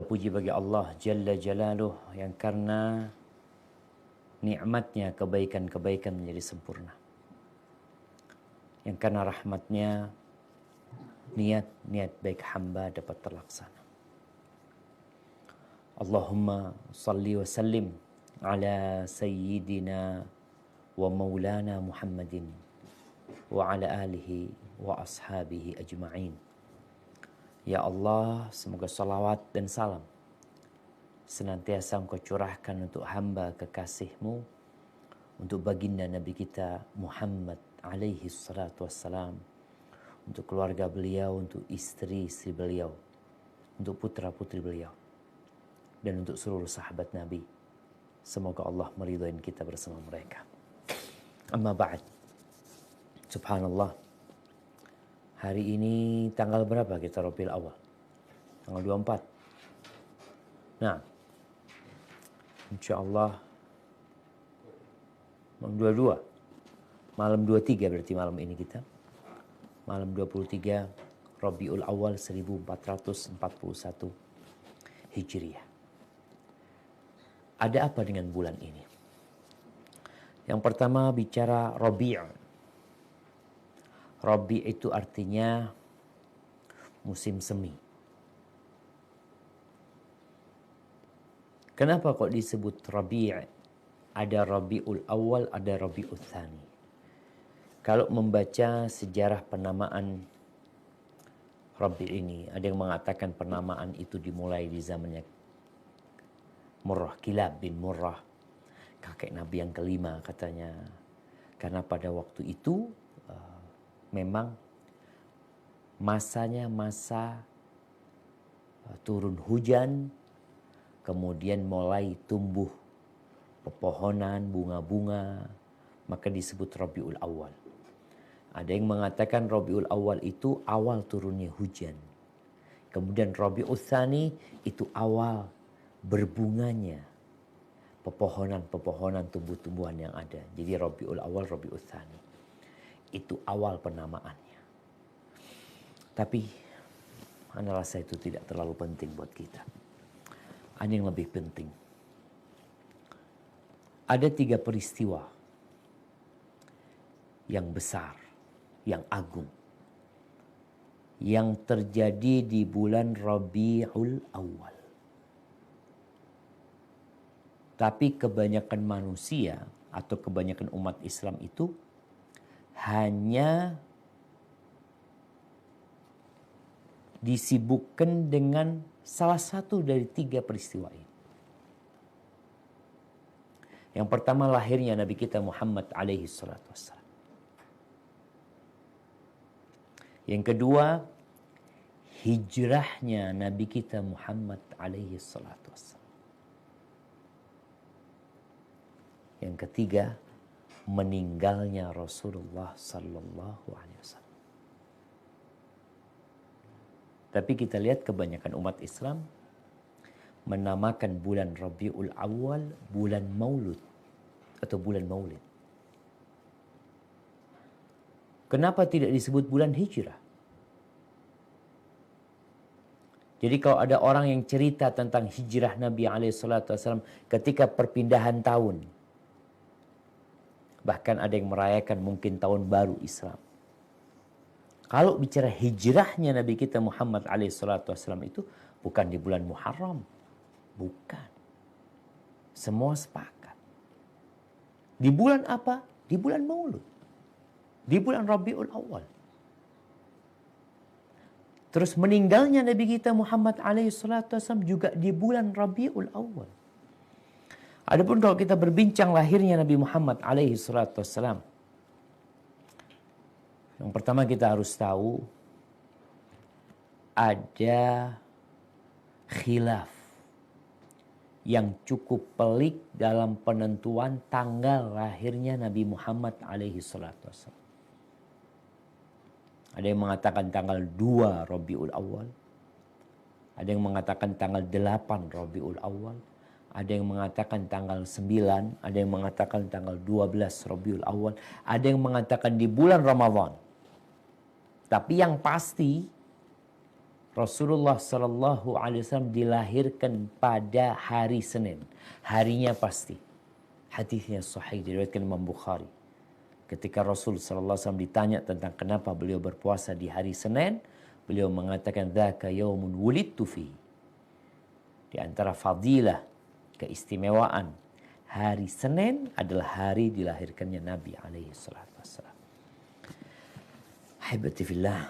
Puji bagi Allah Jalla Jalaluh yang karena nikmatnya kebaikan-kebaikan menjadi sempurna. Yang karena rahmatnya niat-niat baik hamba dapat terlaksana. Allahumma salli wa sallim ala sayyidina wa maulana Muhammadin wa ala alihi wa ashabihi ajma'in. Ya Allah, semoga salawat dan salam senantiasa Engkau curahkan untuk hamba kekasih-Mu, untuk baginda Nabi kita Muhammad alaihi salatu wassalam, untuk keluarga beliau, untuk istri-istri beliau, untuk putra-putri beliau, dan untuk seluruh sahabat Nabi. Semoga Allah meridhai kita bersama mereka. Amma ba'd. Subhanallah. Hari ini tanggal berapa kita Rabiul Awal? Tanggal 24. Nah, insyaallah malam 22. Malam 23 berarti malam ini kita. Malam 23 Rabiul Awal 1441 Hijriah. Ada apa dengan bulan ini? Yang pertama bicara Rabi'. Rabi' itu artinya musim semi. Kenapa kok disebut Rabi'? Ada Rabiul Awal, ada Rabiul Tsani. Kalau membaca sejarah penamaan Rabi' ini, ada yang mengatakan penamaan itu dimulai di zamannya Murrah, Kilab bin Murrah, kakek Nabi yang kelima katanya. Karena pada waktu itu memang masanya masa turun hujan, kemudian mulai tumbuh pepohonan, bunga-bunga, maka disebut Rabiul Awal. Ada yang mengatakan Rabiul Awal itu awal turunnya hujan. Kemudian Rabiul Tsani itu awal berbunganya pepohonan-pepohonan, tumbuh-tumbuhan yang ada. Jadi Rabiul Awal, Rabiul Tsani. Itu awal penamaannya. Tapi ana rasa itu tidak terlalu penting buat kita. Ada yang lebih penting. Ada 3 peristiwa yang besar, yang agung, yang terjadi di bulan Rabiul Awal. Tapi kebanyakan manusia atau kebanyakan umat Islam itu hanya disibukkan dengan salah satu dari 3 peristiwa ini. Yang pertama lahirnya Nabi kita Muhammad alaihi salatu wassalam. Yang kedua hijrahnya Nabi kita Muhammad alaihi salatu wassalam. Yang ketiga meninggalnya Rasulullah sallallahu alaihi wasallam. Tapi kita lihat kebanyakan umat Islam menamakan bulan Rabiul Awal bulan Maulud atau bulan Maulid. Kenapa tidak disebut bulan Hijrah? Jadi kalau ada orang yang cerita tentang hijrah Nabi SAW ketika perpindahan tahun, bahkan ada yang merayakan mungkin tahun baru Islam. Kalau bicara hijrahnya Nabi kita Muhammad SAW itu bukan di bulan Muharram. Bukan. Semua sepakat. Di bulan apa? Di bulan Maulud. Di bulan Rabiul Awal. Terus meninggalnya Nabi kita Muhammad SAW juga di bulan Rabiul Awal. Adapun kalau kita berbincang lahirnya Nabi Muhammad SAW, yang pertama kita harus tahu ada khilaf yang cukup pelik dalam penentuan tanggal lahirnya Nabi Muhammad SAW. Ada yang mengatakan tanggal 2 Rabiul Awal. Ada yang mengatakan tanggal 8 Rabiul Awal. Ada yang mengatakan tanggal 9, ada yang mengatakan tanggal 12 Rabiul Awal, ada yang mengatakan di bulan Ramadan. Tapi yang pasti Rasulullah Sallallahu Alaihi Wasallam dilahirkan pada hari Senin. Harinya pasti. Hadisnya sahih diriwayatkan Imam Bukhari. Ketika Rasul Sallallahu Alaihi Wasallam ditanya tentang kenapa beliau berpuasa di hari Senin, beliau mengatakan dzaka yaumun wulidtu fi. Di antara fadilah, keistimewaan hari Senin adalah hari dilahirkannya Nabi alaihi salatu wassalam. Ahibati fillah,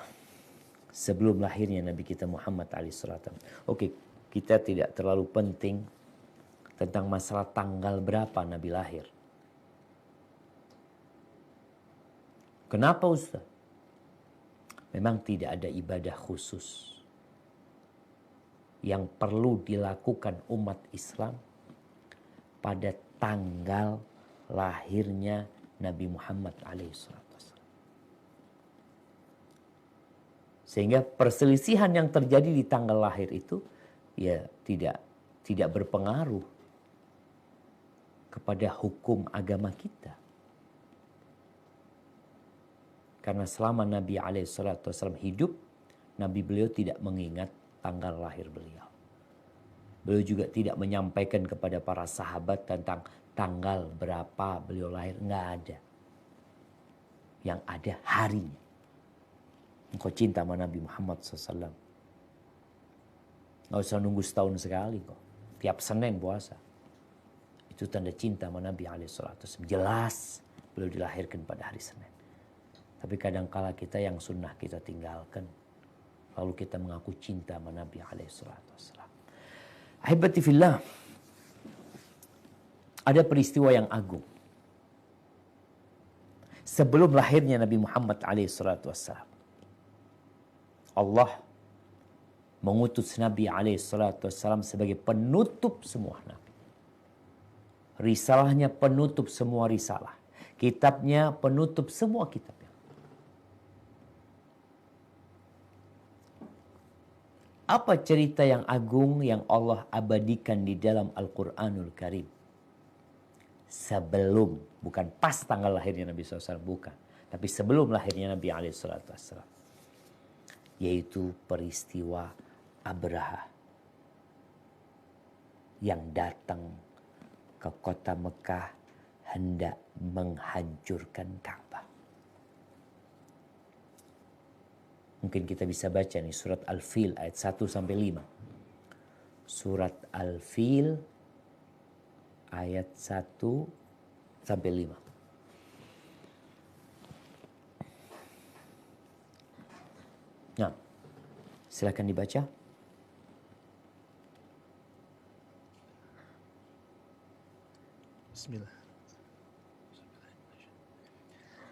sebelum lahirnya Nabi kita Muhammad alaihi salatu wassalam. Oke, kita tidak terlalu penting tentang masalah tanggal berapa Nabi lahir. Kenapa Ustaz? Memang tidak ada ibadah khusus yang perlu dilakukan umat Islam pada tanggal lahirnya Nabi Muhammad alaihissalam. Sehingga perselisihan yang terjadi di tanggal lahir itu ya tidak berpengaruh kepada hukum agama kita. Karena selama Nabi alaihissalam hidup, Nabi beliau tidak mengingat tanggal lahir beliau. Beliau juga tidak menyampaikan kepada para sahabat tentang tanggal berapa beliau lahir. Nggak ada. Yang ada harinya. Engkau cinta sama Nabi Muhammad SAW. Nggak usah nunggu setahun sekali kok. Tiap Senin puasa. Itu tanda cinta sama Nabi alaihissalam. Jelas beliau dilahirkan pada hari Senin. Tapi kadangkala kita yang sunnah kita tinggalkan. Lalu kita mengaku cinta sama Nabi alaihissalam. Ahibati fillah. Ada peristiwa yang agung. Sebelum lahirnya Nabi Muhammad alaihissalam. Allah mengutus Nabi alaihissalam sebagai penutup semua nabi. Risalahnya penutup semua risalah. Kitabnya penutup semua kitab. Apa cerita yang agung yang Allah abadikan di dalam Al-Quranul Karim? Sebelum, bukan pas tanggal lahirnya Nabi SAW, bukan. Tapi sebelum lahirnya Nabi SAW. Yaitu peristiwa Abraha. Yang datang ke kota Mekah hendak menghancurkan Ka'bah. Mungkin kita bisa baca nih surat Al-Fil ayat 1 sampai 5. Surat Al-Fil ayat 1 sampai 5. Nah, silakan dibaca. Bismillah.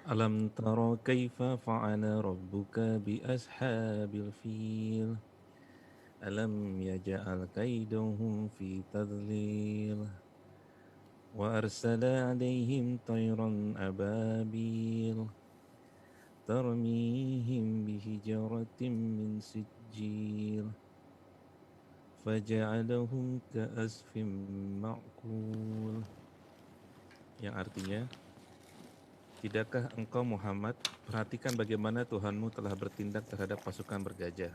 Alam tara kaifa fa'ala rabbuka bi ashabil fil. Alam yaj'al kaidahum fi tadlil. Wa arsala 'alaihim tayran ababil. Tarmihim bihijaratin min sijil. Faja'alahum ka'asfin ma'kul. Yang artinya, tidakkah engkau Muhammad perhatikan bagaimana Tuhanmu telah bertindak terhadap pasukan bergajah?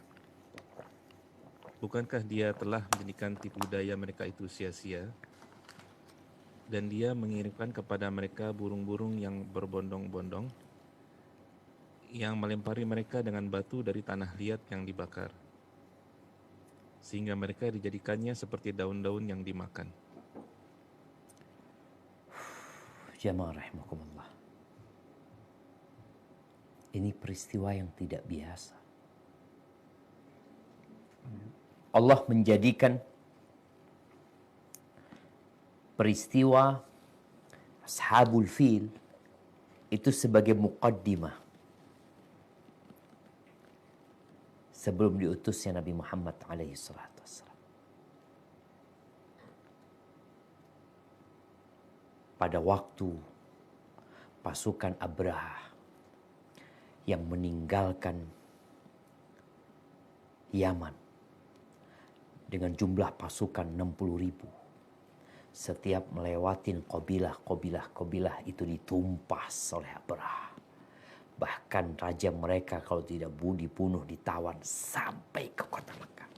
Bukankah dia telah menjadikan tipu daya mereka itu sia-sia? Dan dia mengirimkan kepada mereka burung-burung yang berbondong-bondong, yang melempari mereka dengan batu dari tanah liat yang dibakar, sehingga mereka dijadikannya seperti daun-daun yang dimakan. Jamaah rahimakumullah. Ini peristiwa yang tidak biasa. Allah menjadikan peristiwa Ashabul Fil itu sebagai muqaddimah sebelum diutusnya Nabi Muhammad alaihissalam. Pada waktu pasukan Abraha yang meninggalkan Yaman dengan jumlah pasukan 60.000. Setiap melewatin kabilah itu ditumpas oleh Abraha. Bahkan raja mereka kalau tidak dibunuh, ditawan sampai ke kota Mekah.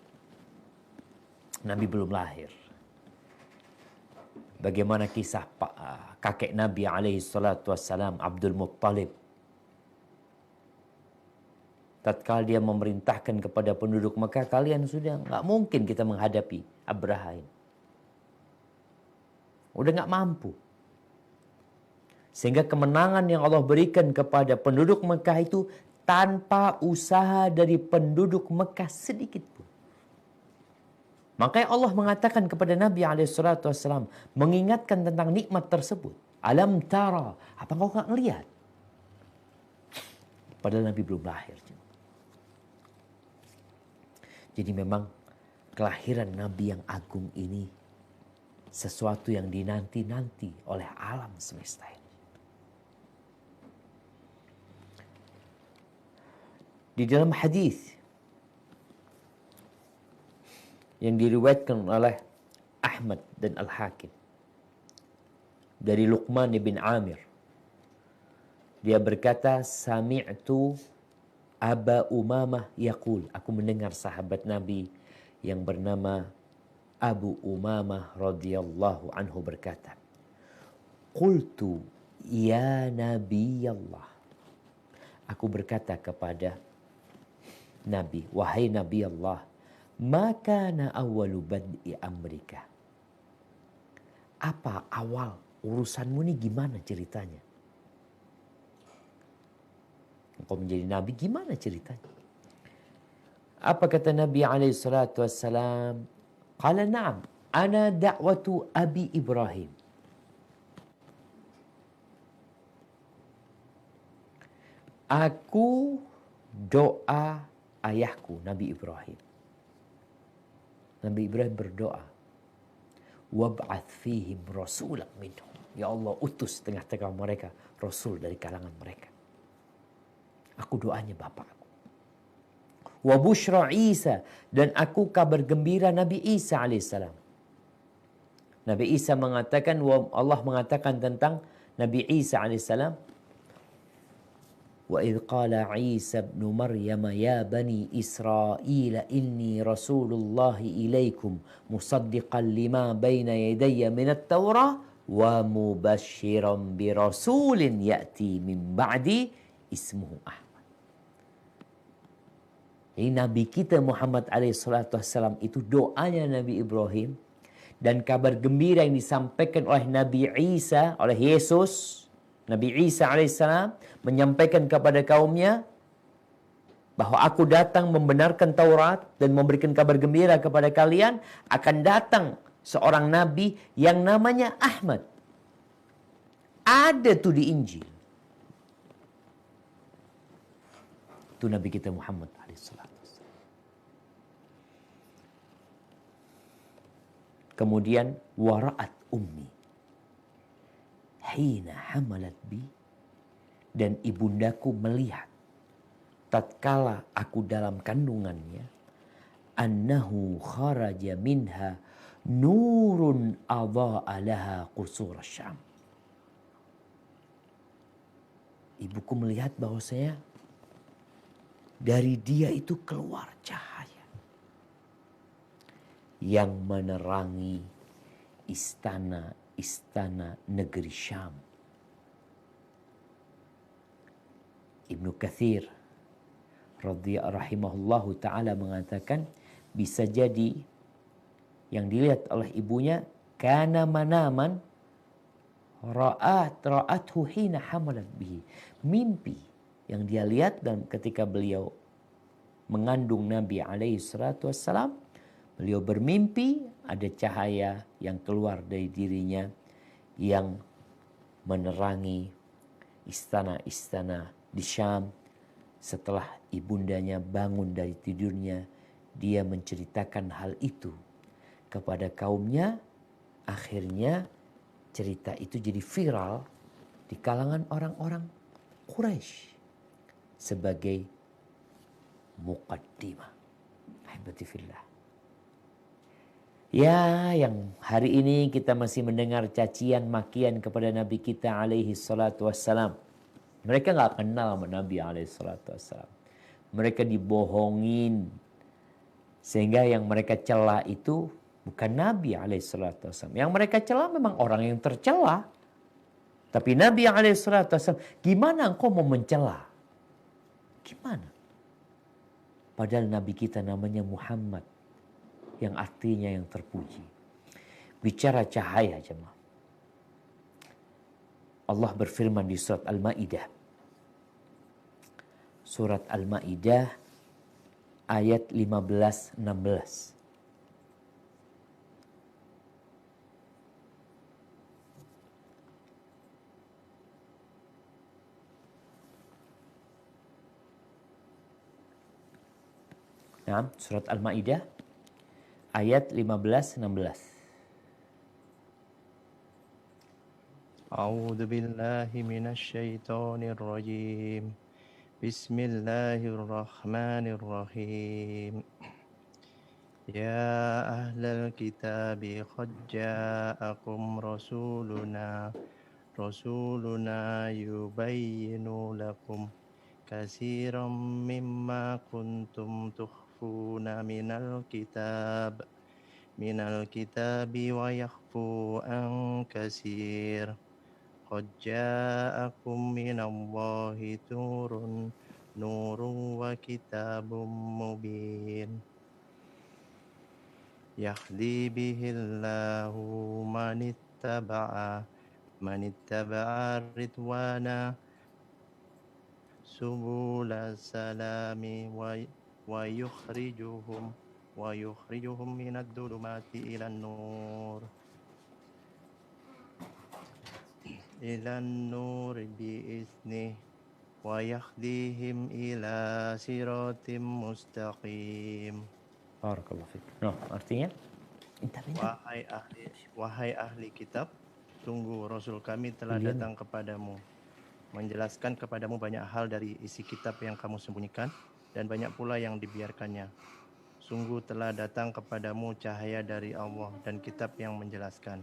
Nabi belum lahir. Bagaimana kisah kakek Nabi alaihi salatu wassalam, Abdul Muttalib. Tatkala dia memerintahkan kepada penduduk Mekah, kalian sudah nggak mungkin kita menghadapi Abraha ini. Udah nggak mampu. Sehingga kemenangan yang Allah berikan kepada penduduk Mekah itu tanpa usaha dari penduduk Mekah sedikit pun. Makanya Allah mengatakan kepada Nabi SAW, mengingatkan tentang nikmat tersebut. Alam tara, apa kau nggak ngelihat? Padahal Nabi belum lahir. Jadi memang kelahiran Nabi yang agung ini sesuatu yang dinanti-nanti oleh alam semesta ini. Di dalam hadis yang diriwayatkan oleh Ahmad dan Al-Hakim dari Luqman bin Amir, dia berkata, sami'tu Aba Umamah yaqul, aku mendengar sahabat Nabi yang bernama Abu Umamah radhiyallahu anhu berkata, qultu ya Nabi Allah, aku berkata kepada Nabi, wahai Nabi Allah, makana awalu bad'i amrika, apa awal urusanmu ini gimana ceritanya? Engkau menjadi Nabi gimana ceritanya? Apa kata Nabi alaihi salatu wassalam? Qala na'am, ana da'watu Abi Ibrahim. Aku doa ayahku Nabi Ibrahim. Nabi Ibrahim berdoa, wab'ath fihim rasulan minhum. Ya Allah, utus tengah-tengah mereka rasul dari kalangan mereka. Aku doanya bapakku. Wa bushra Isa, dan aku kabar gembira Nabi Isa alaihissalam. Nabi Isa mengatakan, Allah mengatakan tentang Nabi Isa alaihissalam, wa idh qala Isa ibn Maryam ya bani Israel inni rasulullah ilaikum musaddiqan lima baina yadayya min at-taurah wa mubashiran bi rasulin ya'ti min ba'di ismuhu Ahmad. Jadi Nabi kita Muhammad SAW itu doanya Nabi Ibrahim, dan kabar gembira yang disampaikan oleh Nabi Isa, oleh Yesus, Nabi Isa alaihissalam menyampaikan kepada kaumnya bahwa aku datang membenarkan Taurat dan memberikan kabar gembira kepada kalian, akan datang seorang Nabi yang namanya Ahmad. Ada tuh di Injil. Itu Nabi kita Muhammad alaihissalam. Kemudian wara'at ummi hina hamalat bi, dan ibundaku melihat tatkala aku dalam kandungannya, annahu kharaja minha nurun adha'a laha qusur Syam. Ibuku melihat bahwasanya dari dia itu keluar cahaya yang menerangi istana-istana negeri Syam. Ibnu Katsir rahimahullahu ta'ala mengatakan, bisa jadi yang dilihat oleh ibunya kana manaman ra'athu hina hamalat bihi, mimpi yang dia lihat dan ketika beliau mengandung Nabi alaihi salatu wassalam, beliau bermimpi ada cahaya yang keluar dari dirinya yang menerangi istana-istana di Syam. Setelah ibundanya bangun dari tidurnya, dia menceritakan hal itu kepada kaumnya. Akhirnya cerita itu jadi viral di kalangan orang-orang Quraisy sebagai muqaddimah. Ahibati fillah. Ya, yang hari ini kita masih mendengar cacian makian kepada Nabi kita alaihi salatu wassalam. Mereka nggak kenal sama Nabi SAW. Mereka dibohongin. Sehingga yang mereka cela itu bukan Nabi SAW. Yang mereka cela memang orang yang tercela. Tapi Nabi SAW, gimana engkau mau mencela? Gimana? Padahal Nabi kita namanya Muhammad. Yang artinya yang terpuji. Bicara cahaya jemaah. Allah berfirman di surat Al-Ma'idah. Surat Al-Ma'idah ayat 15-16. Nah, surat Al-Ma'idah ayat 15-16. أعوذ بالله من الشيطان الرجيم بسم الله الرحمن الرحيم يا أهل الكتاب قد جاءكم رسولنا يبين لكم كثيرا مما كنتم تخفون من الكتاب ويخفو عن كثير قد جاءكم من الله نور وكتاب مبين يهدي به الله من اتبع الرضوان سبل السلام ويخرجهم من الظلمات إلى النور بإذنه ويهديهم إلى صراط مستقيم. Barakallahu fiik. Nah, artinya? Wahai ahli kitab, sungguh Rasul kami telah datang kepadamu, menjelaskan kepadamu banyak hal dari isi kitab yang kamu sembunyikan, dan banyak pula yang dibiarkannya. Sungguh telah datang kepadamu cahaya dari Allah dan kitab yang menjelaskan.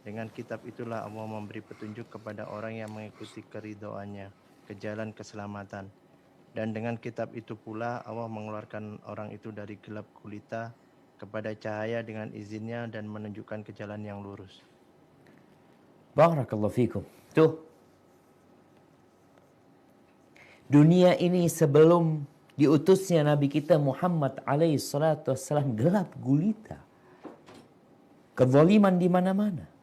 Dengan kitab itulah Allah memberi petunjuk kepada orang yang mengikuti keridhoannya ke jalan keselamatan. Dan dengan kitab itu pula Allah mengeluarkan orang itu dari gelap gulita kepada cahaya dengan izinnya dan menunjukkan ke jalan yang lurus. Barakallahu fikum. Tuh. Dunia ini sebelum diutusnya Nabi kita Muhammad alaihi salatu wassalam gelap gulita. Kezaliman di mana-mana.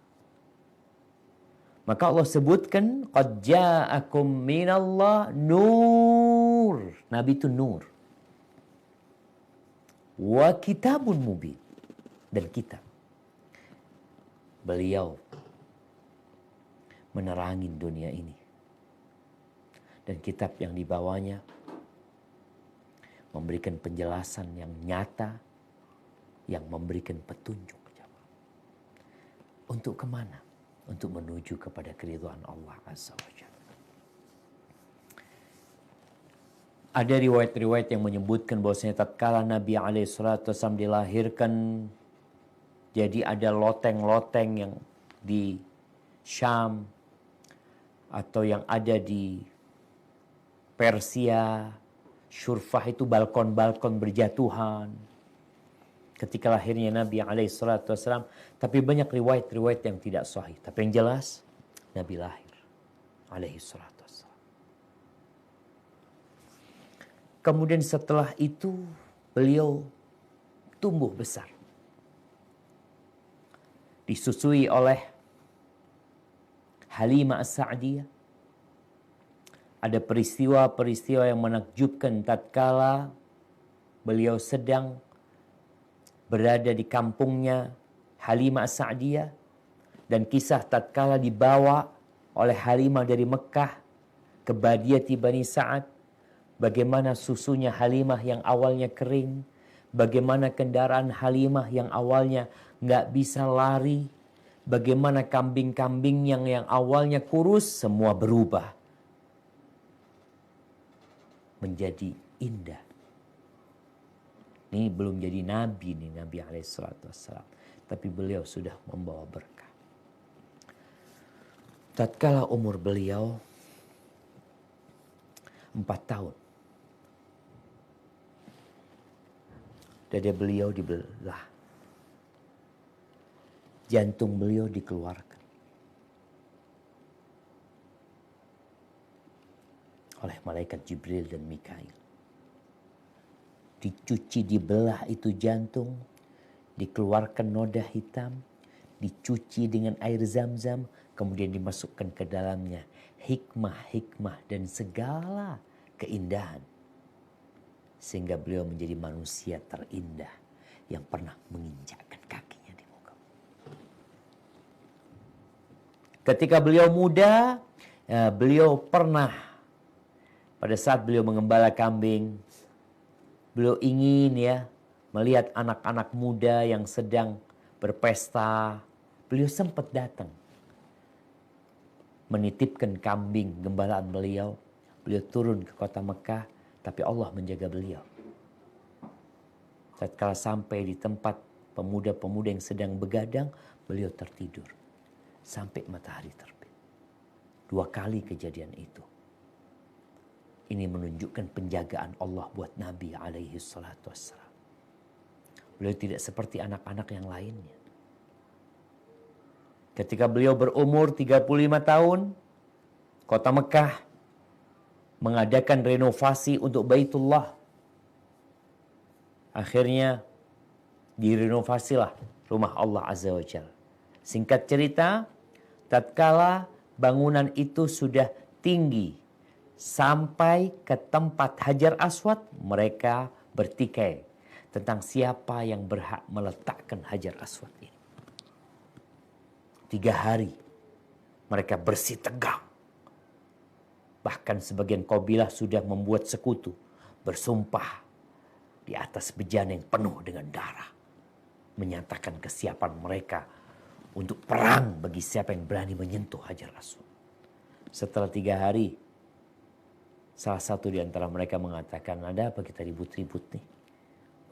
Maka Allah sebutkan qad ja'akum minallah nur. Nabi itu nur. Wa kitabun mubin. Dan kitab. Beliau menerangi dunia ini. Dan kitab yang dibawanya memberikan penjelasan yang nyata, yang memberikan petunjuk. Untuk kemana? Untuk menuju kepada keridhaan Allah Azza wa Jalla. Ada riwayat-riwayat yang menyebutkan bahwasanya tatkala Nabi SAW dilahirkan, jadi ada loteng-loteng yang di Syam atau yang ada di Persia, Syurfah itu balkon-balkon berjatuhan ketika lahirnya Nabi SAW. Tapi banyak riwayat-riwayat yang tidak sahih. Tapi yang jelas, Nabi lahir SAW. Kemudian setelah itu, beliau tumbuh besar. Disusui oleh Halimah As-Sa'diyah. Ada peristiwa-peristiwa yang menakjubkan tatkala beliau sedang berada di kampungnya Halimah As-Sa'diyah, dan kisah tatkala dibawa oleh Halimah dari Mekah ke Badiyati Bani Sa'ad, bagaimana susunya Halimah yang awalnya kering, bagaimana kendaraan Halimah yang awalnya nggak bisa lari, bagaimana kambing-kambing yang awalnya kurus semua berubah menjadi indah. Ini belum jadi nabi nih, Nabi SAW. Tapi beliau sudah membawa berkah. Tatkala umur beliau 4 tahun. Dada beliau dibelah. Jantung beliau dikeluarkan oleh malaikat Jibril dan Mikail. Dicuci, dibelah itu jantung, dikeluarkan noda hitam, dicuci dengan air zam-zam, kemudian dimasukkan ke dalamnya hikmah-hikmah dan segala keindahan. Sehingga beliau menjadi manusia terindah yang pernah menginjakkan kakinya di muka. Ketika beliau muda, beliau pernah, pada saat beliau mengembala kambing, beliau ingin melihat anak-anak muda yang sedang berpesta. Beliau sempat datang menitipkan kambing gembalaan beliau. Beliau turun ke kota Mekah, tapi Allah menjaga beliau. Tatkala sampai di tempat pemuda-pemuda yang sedang begadang, beliau tertidur sampai matahari terbit. 2 kali kejadian itu. Ini menunjukkan penjagaan Allah buat Nabi alaihi salatu wassalam. Beliau tidak seperti anak-anak yang lainnya. Ketika beliau berumur 35 tahun, kota Mekah mengadakan renovasi untuk Baitullah. Akhirnya direnovasilah rumah Allah Azza wa Jalla. Singkat cerita, tatkala bangunan itu sudah tinggi sampai ke tempat Hajar Aswad, mereka bertikai tentang siapa yang berhak meletakkan Hajar Aswad ini. 3 hari mereka bersih tegang. Bahkan sebagian kabilah sudah membuat sekutu, bersumpah di atas bejana yang penuh dengan darah, menyatakan kesiapan mereka untuk perang bagi siapa yang berani menyentuh Hajar Aswad. Setelah 3 hari, salah satu di antara mereka mengatakan, ada apa kita ribut-ribut nih?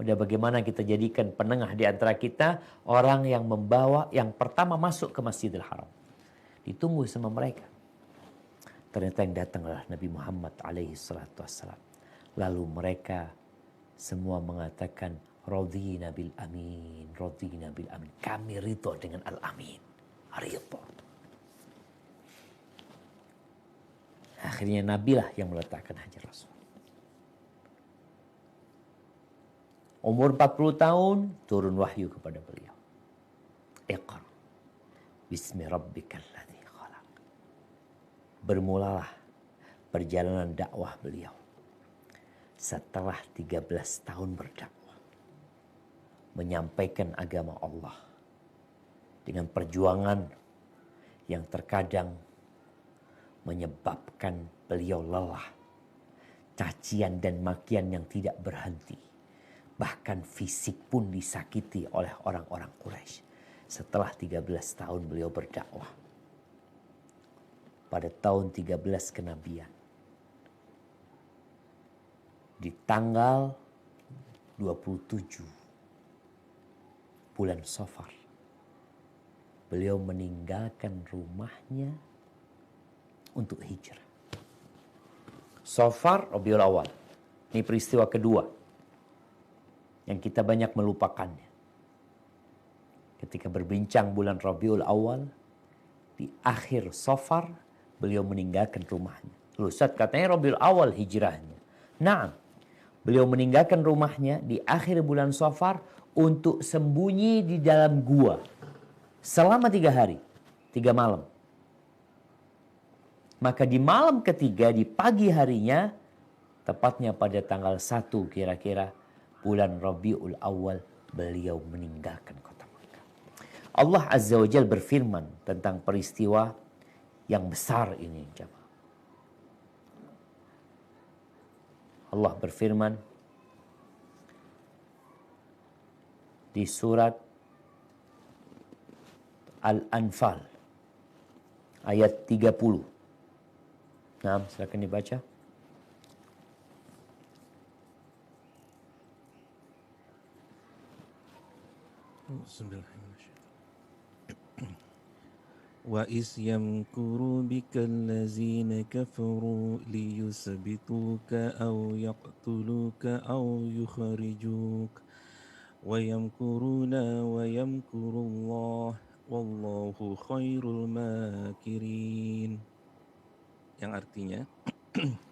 Udah bagaimana kita jadikan penengah di antara kita orang yang membawa, yang pertama masuk ke Masjidil Haram. Ditunggu sama mereka. Ternyata yang datang adalah Nabi Muhammad alaihi salatu wassalam. Lalu mereka semua mengatakan, radhina bil amin, radhina bil amin. Kami ridho dengan al-amin. Ridho. Akhirnya Nabi lah yang meletakkan Hajar Aswad. Umur 40 tahun, turun wahyu kepada beliau. Iqra bismi rabbikal ladzi khalaq. Bermulalah perjalanan dakwah beliau. Setelah 13 tahun berdakwah, menyampaikan agama Allah dengan perjuangan yang terkadang menyebabkan beliau lelah, cacian dan makian yang tidak berhenti. Bahkan fisik pun disakiti oleh orang-orang Quraisy. Setelah 13 tahun beliau berdakwah. Pada tahun 13 kenabian, di tanggal 27 bulan Safar, beliau meninggalkan rumahnya untuk hijrah. Safar Rabiul Awal. Ini peristiwa kedua yang kita banyak melupakannya. Ketika berbincang bulan Rabiul Awal, di akhir Safar, beliau meninggalkan rumahnya. Loh, Ustaz, katanya Rabiul Awal hijrahnya. Nah, beliau meninggalkan rumahnya di akhir bulan Safar untuk sembunyi di dalam gua selama 3 hari, 3 malam. Maka di malam ketiga, di pagi harinya, tepatnya pada tanggal 1 kira-kira bulan Rabiul Awal, beliau meninggalkan kota Makkah. Allah Azza wa Jalla berfirman tentang peristiwa yang besar ini, jemaah. Allah berfirman di surat Al-Anfal ayat 30. Nah, silakan dibaca. وَإِذْ يَمْكُرُ بِكَ الَّذِينَ كَفَرُوا لِيُثْبِتُوكَ أَوْ يَقْتُلُوكَ أَوْ يُخْرِجُوكَ وَيَمْكُرُونَ وَيَمْكُرُ اللَّهُ وَاللَّهُ خَيْرُ الْمَاكِرِينَ. Yang artinya,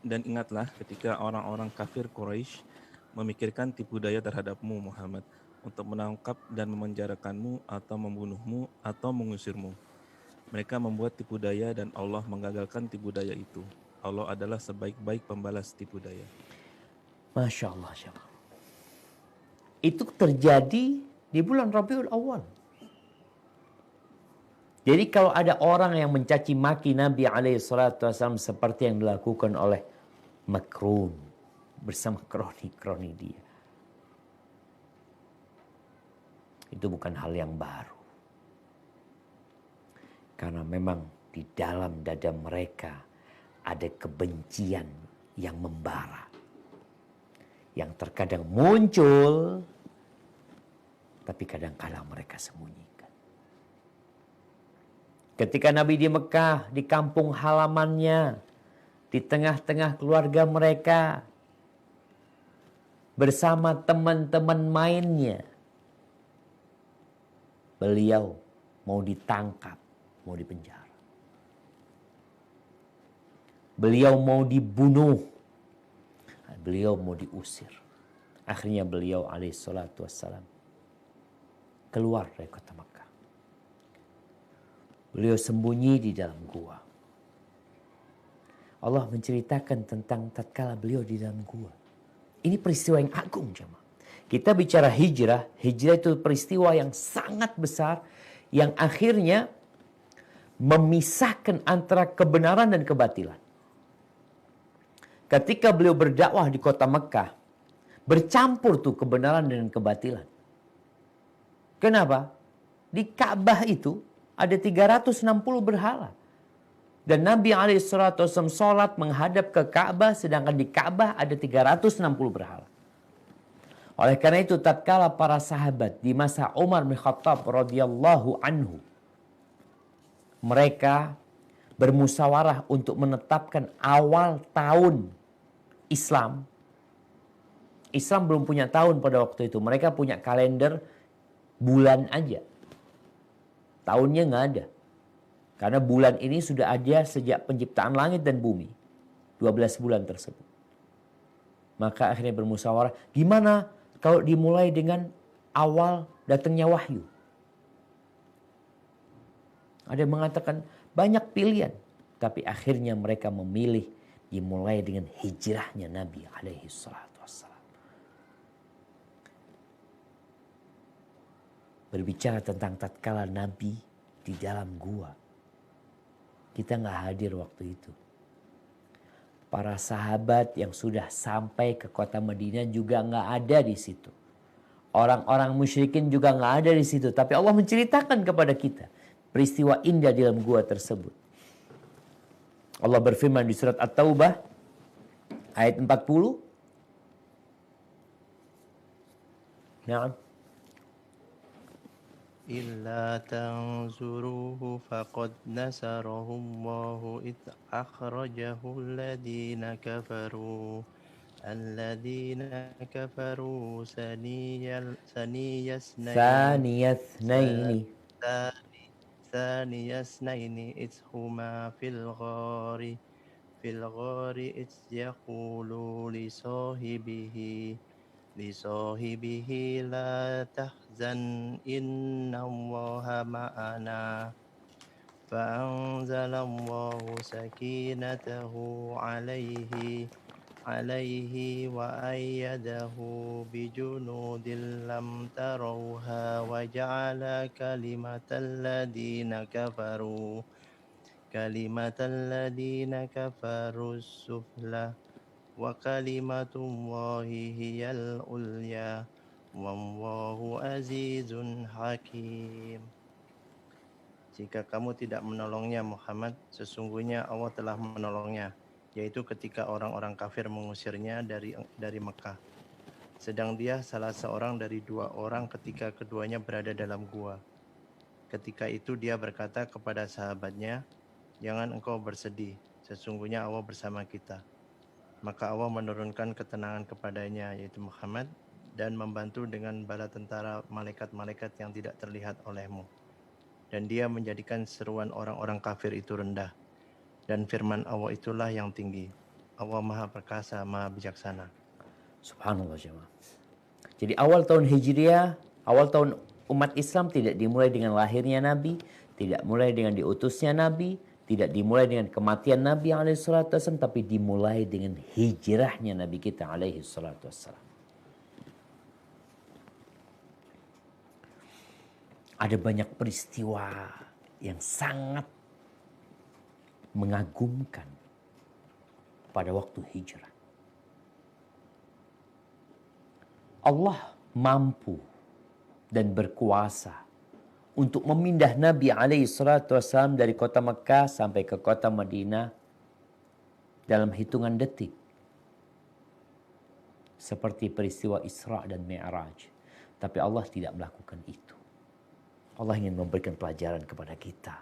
dan ingatlah ketika orang-orang kafir Quraisy memikirkan tipu daya terhadapmu Muhammad untuk menangkap dan memenjarakanmu atau membunuhmu atau mengusirmu. Mereka membuat tipu daya dan Allah menggagalkan tipu daya itu. Allah adalah sebaik-baik pembalas tipu daya. Masya Allah. Itu terjadi di bulan Rabiul Awal. Jadi kalau ada orang yang mencaci maki Nabi SAW seperti yang dilakukan oleh Makrun bersama kroni-kroni dia, itu bukan hal yang baru. Karena memang di dalam dada mereka ada kebencian yang membara. Yang terkadang muncul, tapi kadang-kadang mereka sembunyikan. Ketika Nabi di Mekah, di kampung halamannya, di tengah-tengah keluarga mereka, bersama teman-teman mainnya, beliau mau ditangkap, mau dipenjara. Beliau mau dibunuh. Beliau mau diusir. Akhirnya beliau alaihissalatu wassalam keluar dari kota Makkah. Beliau sembunyi di dalam gua. Allah menceritakan tentang tatkala beliau di dalam gua. Ini peristiwa yang agung, jemaah. Kita bicara hijrah. Hijrah itu peristiwa yang sangat besar yang akhirnya memisahkan antara kebenaran dan kebatilan. Ketika beliau berdakwah di kota Mekah, bercampur tuh kebenaran dan kebatilan. Kenapa? Di Ka'bah itu ada 360 berhala. Dan Nabi SAW sholat menghadap ke Ka'bah, sedangkan di Ka'bah ada 360 berhala. Oleh karena itu, tatkala para sahabat di masa Umar bin Khattab radhiyallahu anhu, mereka bermusyawarah untuk menetapkan awal tahun Islam. Islam belum punya tahun pada waktu itu. Mereka punya kalender bulan aja. Tahunnya nggak ada. Karena bulan ini sudah ada sejak penciptaan langit dan bumi. 12 bulan tersebut. Maka akhirnya bermusyawarah, gimana kalau dimulai dengan awal datangnya wahyu? Ada yang mengatakan banyak pilihan. Tapi akhirnya mereka memilih dimulai dengan hijrahnya Nabi alaihi salatu wassalam. Berbicara tentang tatkala Nabi di dalam gua. Kita nggak hadir waktu itu. Para sahabat yang sudah sampai ke kota Madinah juga nggak ada di situ. Orang-orang musyrikin juga nggak ada di situ. Tapi Allah menceritakan kepada kita peristiwa indah di dalam gua tersebut. Allah berfirman di surat At-Taubah ayat 40. Nah. إلا تنصروه فقد نصره الله إذ أخرجه الذين كفروا ثاني اثنين إذ هما في الغار إذ يقول لصاحبه لا تحزن إن الله معنا فأنزل الله سكينته عليه وأيده بجنود لم تروها وجعل كلمة الذين كفروا السفلى وكلمة الله هي العليا والله عزيز حكيم. Jika kamu tidak menolongnya Muhammad, sesungguhnya Allah telah menolongnya, yaitu ketika orang-orang kafir mengusirnya dari Mekah. Sedang dia salah seorang dari dua orang ketika keduanya berada dalam gua. Ketika itu dia berkata kepada sahabatnya, "Jangan engkau bersedih, sesungguhnya Allah bersama kita." Maka Allah menurunkan ketenangan kepadanya, yaitu Muhammad, dan membantu dengan bala tentara malaikat-malaikat yang tidak terlihat olehmu. Dan dia menjadikan seruan orang-orang kafir itu rendah. Dan firman Allah itulah yang tinggi. Allah Maha Perkasa, Maha Bijaksana. Subhanallah jemaah. Jadi awal tahun Hijriah, awal tahun umat Islam tidak dimulai dengan lahirnya Nabi, tidak mulai dengan diutusnya Nabi, tidak dimulai dengan kematian Nabi alaihissalatu wassalam, tapi dimulai dengan hijrahnya Nabi kita alaihissalatu wassalam. Ada banyak peristiwa yang sangat mengagumkan pada waktu hijrah. Allah mampu dan berkuasa untuk memindah Nabi SAW dari kota Mekah sampai ke kota Madinah dalam hitungan detik. Seperti peristiwa Isra dan Mi'raj. Tapi Allah tidak melakukan itu. Allah ingin memberikan pelajaran kepada kita.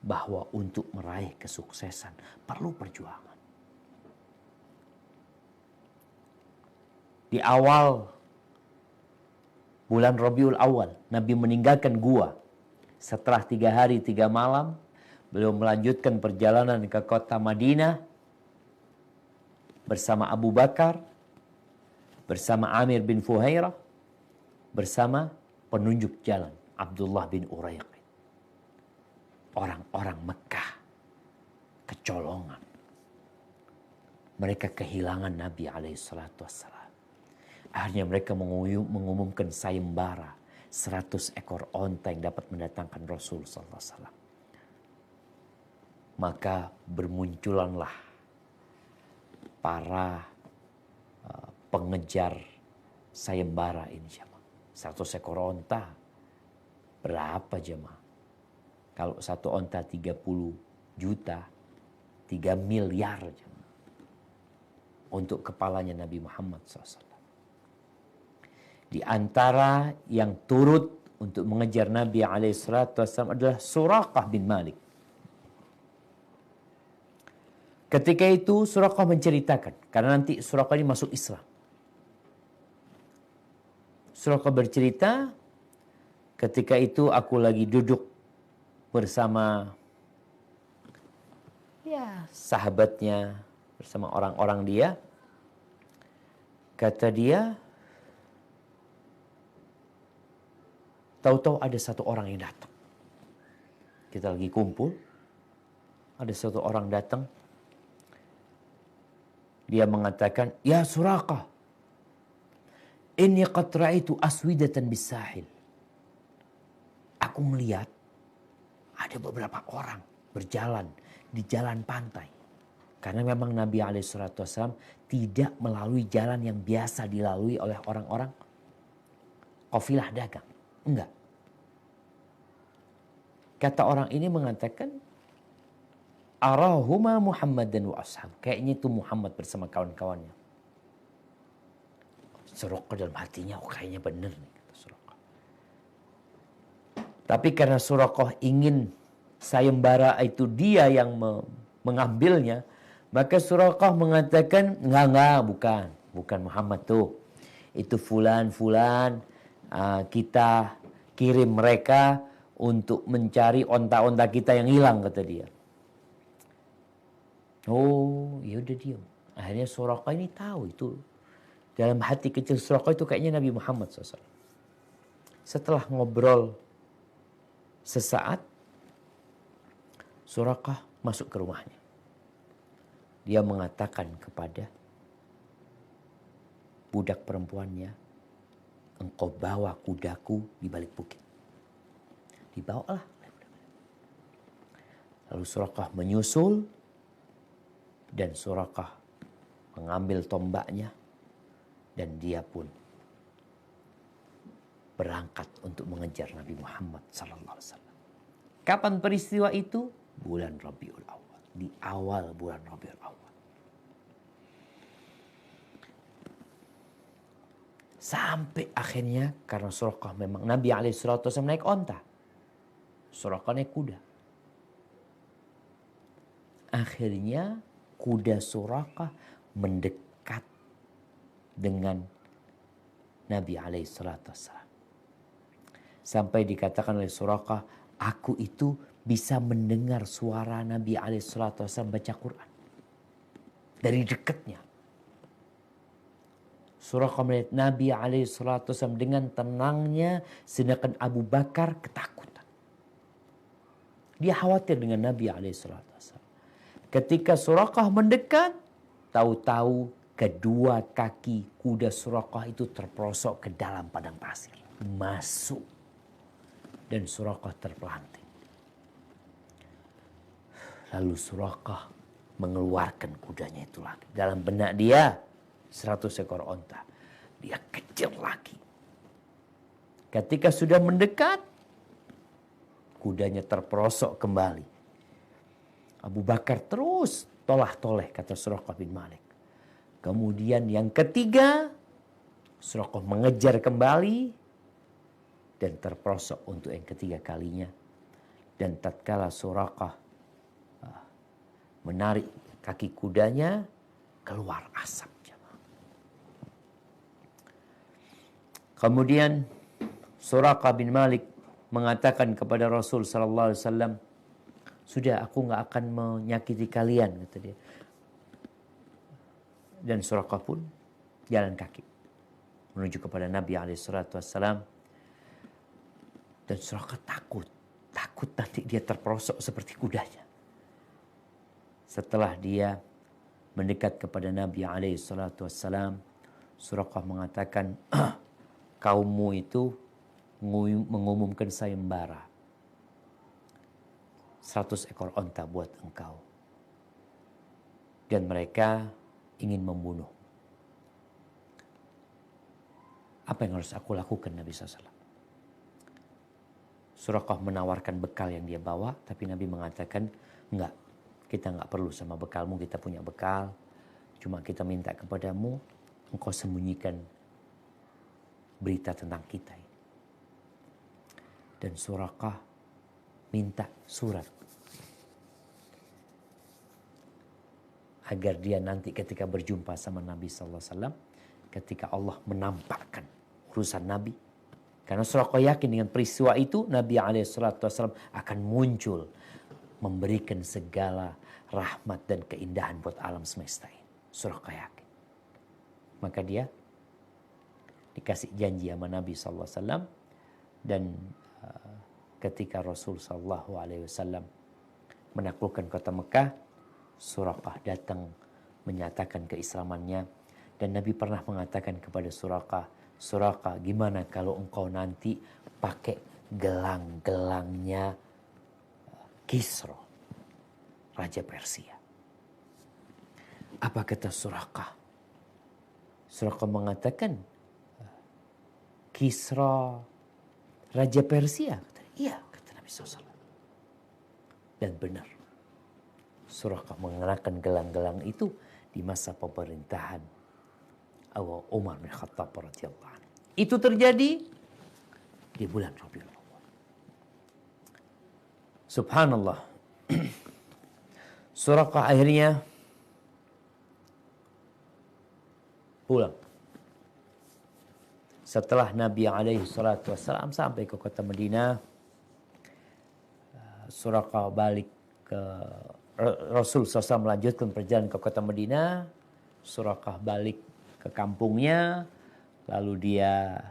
Bahwa untuk meraih kesuksesan perlu perjuangan. Di awal bulan Rabiul Awal, Nabi meninggalkan gua. Setelah 3 hari 3 malam, beliau melanjutkan perjalanan ke kota Madinah bersama Abu Bakar, bersama Amir bin Fuhairah, bersama penunjuk jalan Abdullah bin Uraiqid. Orang-orang Mekah kecolongan. Mereka kehilangan Nabi SAW. Akhirnya mereka mengumumkan sayembara 100 ekor onta yang dapat mendatangkan Rasul SAW. Maka bermunculanlah para pengejar sayembara ini jemaah. 100 ekor onta berapa jemaah? Kalau satu onta 30 juta, 3 miliar jemaah. Untuk kepalanya Nabi Muhammad SAW. Di antara yang turut untuk mengejar Nabi SAW adalah Suraqah bin Malik. Ketika itu Suraqah menceritakan, karena nanti Suraqah ini masuk Islam. Suraqah bercerita, ketika itu aku lagi duduk bersama sahabatnya, bersama orang-orang dia. Kata dia, tahu-tahu ada satu orang yang datang. Kita lagi kumpul, ada satu orang datang. Dia mengatakan, "Ya Suraqah, inni qad ra'aitu aswidatan bis-sahil." Aku melihat ada beberapa orang berjalan di jalan pantai. Karena memang Nabi SAW tidak melalui jalan yang biasa dilalui oleh orang-orang kafilah dagang. Enggak. Kata orang ini mengatakan, "Arahuma Muhammad dan wa ashab." Kayaknya itu Muhammad bersama kawan-kawannya. Suraqah dalam hatinya, kayaknya benar nih, kata Suraqah. Tapi karena Suraqah ingin sayembara itu dia yang mengambilnya, maka Suraqah mengatakan, enggak, bukan Muhammad tuh. Itu fulan, kita kirim mereka untuk mencari onta-onta kita yang hilang, kata dia. Oh, ya udah diam. Akhirnya Suraqah ini tahu itu. Dalam hati kecil Suraqah itu kayaknya Nabi Muhammad SAW. Setelah ngobrol sesaat, Suraqah masuk ke rumahnya. Dia mengatakan kepada budak perempuannya, "Engkau bawa kudaku di balik bukit." Dibawalah. Lalu Suraqah menyusul dan Suraqah mengambil tombaknya dan dia pun berangkat untuk mengejar Nabi Muhammad SAW. Kapan peristiwa itu? Bulan Rabiul Awal. Di awal bulan Rabiul Awal. Sampai akhirnya karena Suraqah memang Nabi SAW naik onta. Suraqah naik kuda. Akhirnya kuda Suraqah mendekat dengan Nabi SAW. Sampai dikatakan oleh Suraqah, aku itu bisa mendengar suara Nabi SAW baca Quran. Dari dekatnya. Suraqah melihat Nabi SAW dengan tenangnya, sedangkan Abu Bakar ketakutan. Dia khawatir dengan Nabi SAW. Ketika Suraqah mendekat, tahu-tahu kedua kaki kuda Suraqah itu terperosok ke dalam padang pasir. Masuk. Dan Suraqah terpelanting. Lalu Suraqah mengeluarkan kudanya itu lagi. Dalam benak dia 100 ekor onta. Dia kejar lagi. Ketika sudah mendekat, kudanya terperosok kembali. Abu Bakar terus tolah-toleh, kata Suraqah bin Malik. Kemudian yang ketiga, Suraqah mengejar kembali dan terperosok untuk yang ketiga kalinya. Dan tatkala Suraqah menarik kaki kudanya, keluar asap. Kemudian Suraqah bin Malik mengatakan kepada Rasul sallallahu alaihi wasallam, "Sudah, aku nggak akan menyakiti kalian," kata dia. Dan Suraqah pun jalan kaki menuju kepada Nabi alaihi salatu wasallam. Dan Suraqah takut nanti dia terperosok seperti kudanya. Setelah dia mendekat kepada Nabi alaihi salatu wasallam, Suraqah mengatakan, kaummu itu mengumumkan sayembara. 100 ekor onta buat engkau. Dan mereka ingin membunuh. Apa yang harus aku lakukan, Nabi SAW? Suraqah menawarkan bekal yang dia bawa, tapi Nabi mengatakan, enggak, kita enggak perlu sama bekalmu, kita punya bekal. Cuma kita minta kepadamu, engkau sembunyikan berita tentang kita. Dan Suraqah minta surat agar dia nanti ketika berjumpa sama Nabi SAW, ketika Allah menampakkan urusan Nabi, karena Suraqah yakin dengan peristiwa itu Nabi SAW akan muncul memberikan segala rahmat dan keindahan buat alam semesta ini. Suraqah yakin. Maka dia dikasih janji sama Nabi SAW. Dan ketika Rasul SAW menaklukkan kota Mekah, Suraqah datang menyatakan keislamannya. Dan Nabi pernah mengatakan kepada Suraqah, Suraqah, gimana kalau engkau nanti pakai gelang-gelangnya Kisra, Raja Persia? Apa kata Suraqah? Suraqah mengatakan, Kisra, Raja Persia? Iya, kata Nabi SAW. Dan benar. Suraqah mengenakan gelang-gelang itu di masa pemerintahan Umar bin Khattab radhiyallahu anhu. Itu terjadi di bulan Rabiul Awal. Subhanallah. Suraqah akhirnya pulang. Setelah Nabi SAW sampai ke kota Madinah, Suraqah balik ke Rasul SAW melanjutkan perjalanan ke kota Madinah. Suraqah balik ke kampungnya, lalu dia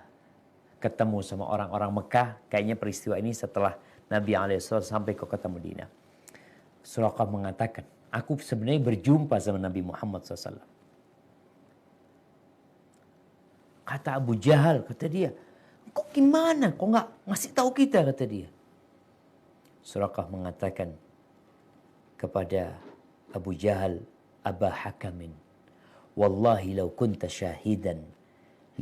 ketemu sama orang-orang Mekah. Kayaknya peristiwa ini setelah Nabi SAW sampai ke kota Madinah. Suraqah mengatakan, aku sebenarnya berjumpa sama Nabi Muhammad SAW. Kata Abu Jahal, kata dia, kok gimana? Kok nggak ngasih tahu kita, kata dia. Suraqah mengatakan kepada Abu Jahal, Aba Hakamin, wallahi law kunta syahidan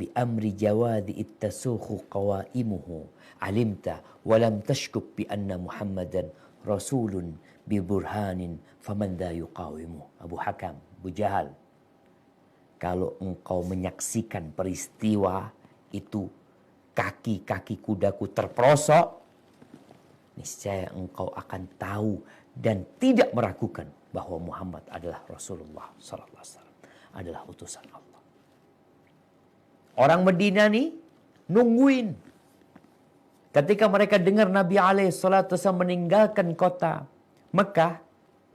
li amri jawadi ittasukhu qawaimuhu alimta walam tashkuk bi anna Muhammadan rasulun bi burhanin faman da yuqawimu. Abu Hakam, Abu Jahal, kalau engkau menyaksikan peristiwa itu kaki-kaki kudaku terperosok, niscaya engkau akan tahu dan tidak meragukan bahwa Muhammad adalah Rasulullah sallallahu alaihi wasallam, adalah utusan Allah. Orang Madinah nih nungguin. Ketika mereka dengar Nabi alaihi salatu wasallam meninggalkan kota Mekah,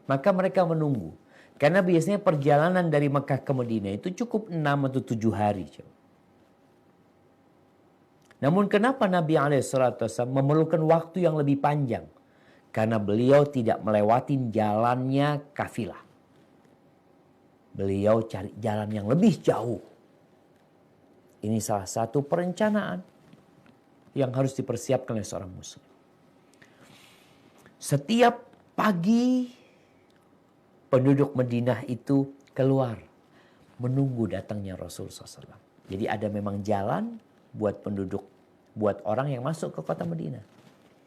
maka mereka menunggu. Karena biasanya perjalanan dari Mekah ke Madinah itu cukup 6 atau 7 hari. Namun kenapa Nabi alaihissalam memerlukan waktu yang lebih panjang? Karena beliau tidak melewati jalannya kafilah. Beliau cari jalan yang lebih jauh. Ini salah satu perencanaan yang harus dipersiapkan oleh seorang muslim. Setiap pagi penduduk Madinah itu keluar menunggu datangnya Rasul SAW. Jadi ada memang jalan buat penduduk, buat orang yang masuk ke kota Madinah.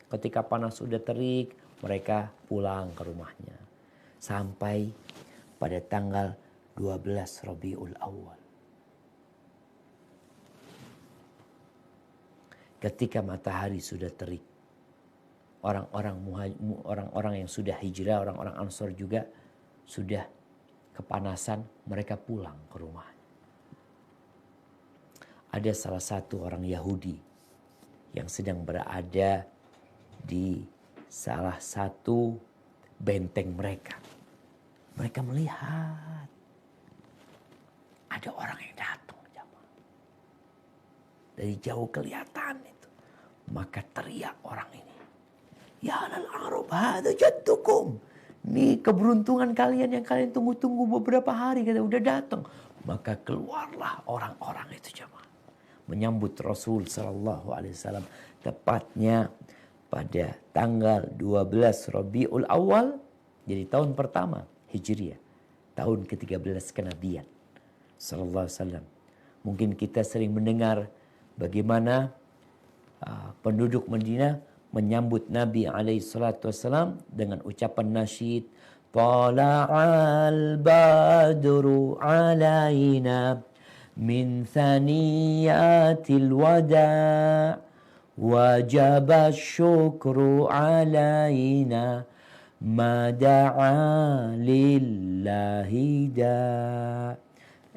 Ketika panas sudah terik, mereka pulang ke rumahnya. Sampai pada tanggal 12 Rabiul Awal. Ketika matahari sudah terik, orang-orang yang sudah hijrah, orang-orang Ansor juga sudah kepanasan, mereka pulang ke rumah. Ada salah satu orang Yahudi yang sedang berada di salah satu benteng mereka. Mereka melihat ada orang yang datang. Dari jauh kelihatan itu. Maka teriak orang ini. Ya alal Arab, hada jaddukum. Ini keberuntungan kalian yang kalian tunggu-tunggu beberapa hari. Kata udah datang. Maka keluarlah orang-orang itu jemaah. Menyambut Rasul sallallahu alaihi wasallam. Tepatnya pada tanggal 12 Rabiul Awal. Jadi tahun pertama Hijriah. Tahun ke-13 kenabian. Sallallahu alaihi wasallam. Mungkin kita sering mendengar bagaimana penduduk Madinah menyambut Nabi SAW dengan ucapan nasyid, Tala'al badru alaina min thaniyatil wada' wajaba syukru alaina mada'a lillahi da'.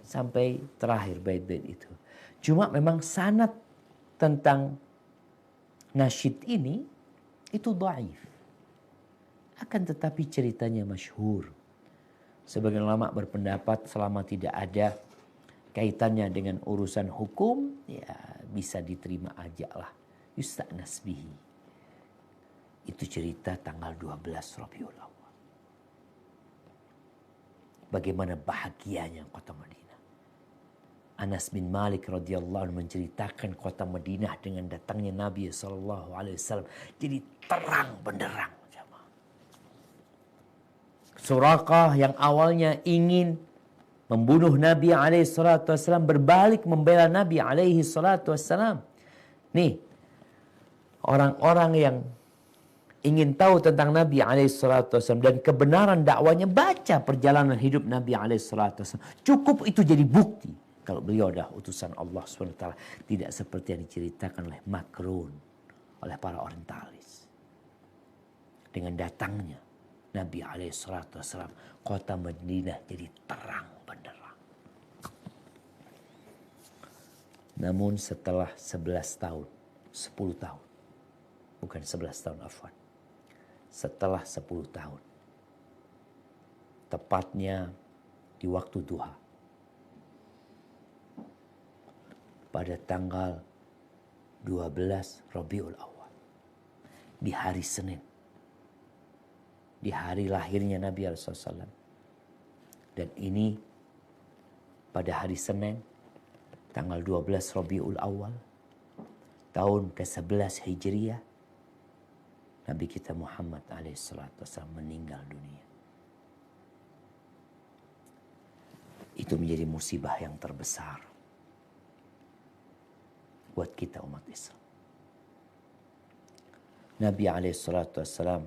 Sampai terakhir bait-bait itu. Cuma memang sanad tentang nasyid ini itu dhaif. Akan tetapi ceritanya masyhur. Sebagian ulama berpendapat selama tidak ada kaitannya dengan urusan hukum, ya bisa diterima aja lah. Yusta'nas bihi. Itu cerita tanggal 12 Rabiul Awal. Bagaimana bahagianya kota Madinah. Anas bin Malik radhiyallahu anhu menceritakan kota Madinah dengan datangnya Nabi sallallahu alaihi wasallam jadi terang benderang. Suraqah yang awalnya ingin membunuh Nabi alaihi salatu wasallam berbalik membela Nabi alaihi salatu wasallam. Nih, orang-orang yang ingin tahu tentang Nabi alaihi salatu wasallam dan kebenaran dakwanya, baca perjalanan hidup Nabi alaihi salatu wasallam. Cukup itu jadi bukti. Kalau beliau adalah utusan Allah SWT. Tidak seperti yang diceritakan oleh Makrun. Oleh para orientalis. Dengan datangnya Nabi SAW. Kota Madinah jadi terang benderang. Namun setelah 11 tahun. 10 tahun. Bukan 11 tahun afwan. Setelah 10 tahun. Tepatnya di waktu duha. Pada tanggal 12 Rabiul Awal. Di hari Senin. Di hari lahirnya Nabi SAW. Dan ini pada hari Senin. Tanggal 12 Rabiul Awal. Tahun ke-11 Hijriah. Nabi kita Muhammad SAW meninggal dunia. Itu menjadi musibah yang terbesar buat kita umat Islam. Nabi SAW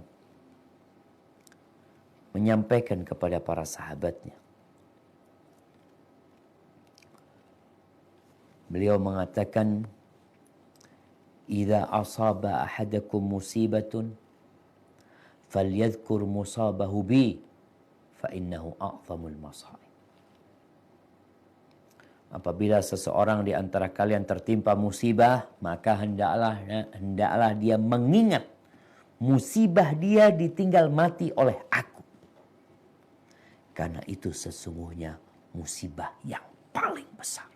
menyampaikan kepada para sahabatnya. Beliau mengatakan, idza asaba ahadakum musibatun falyadhkur musabahu bi fa innahu a'zamul masaib. Apabila seseorang di antara kalian tertimpa musibah, maka hendaklah dia mengingat musibah dia ditinggal mati oleh aku. Karena itu sesungguhnya musibah yang paling besar.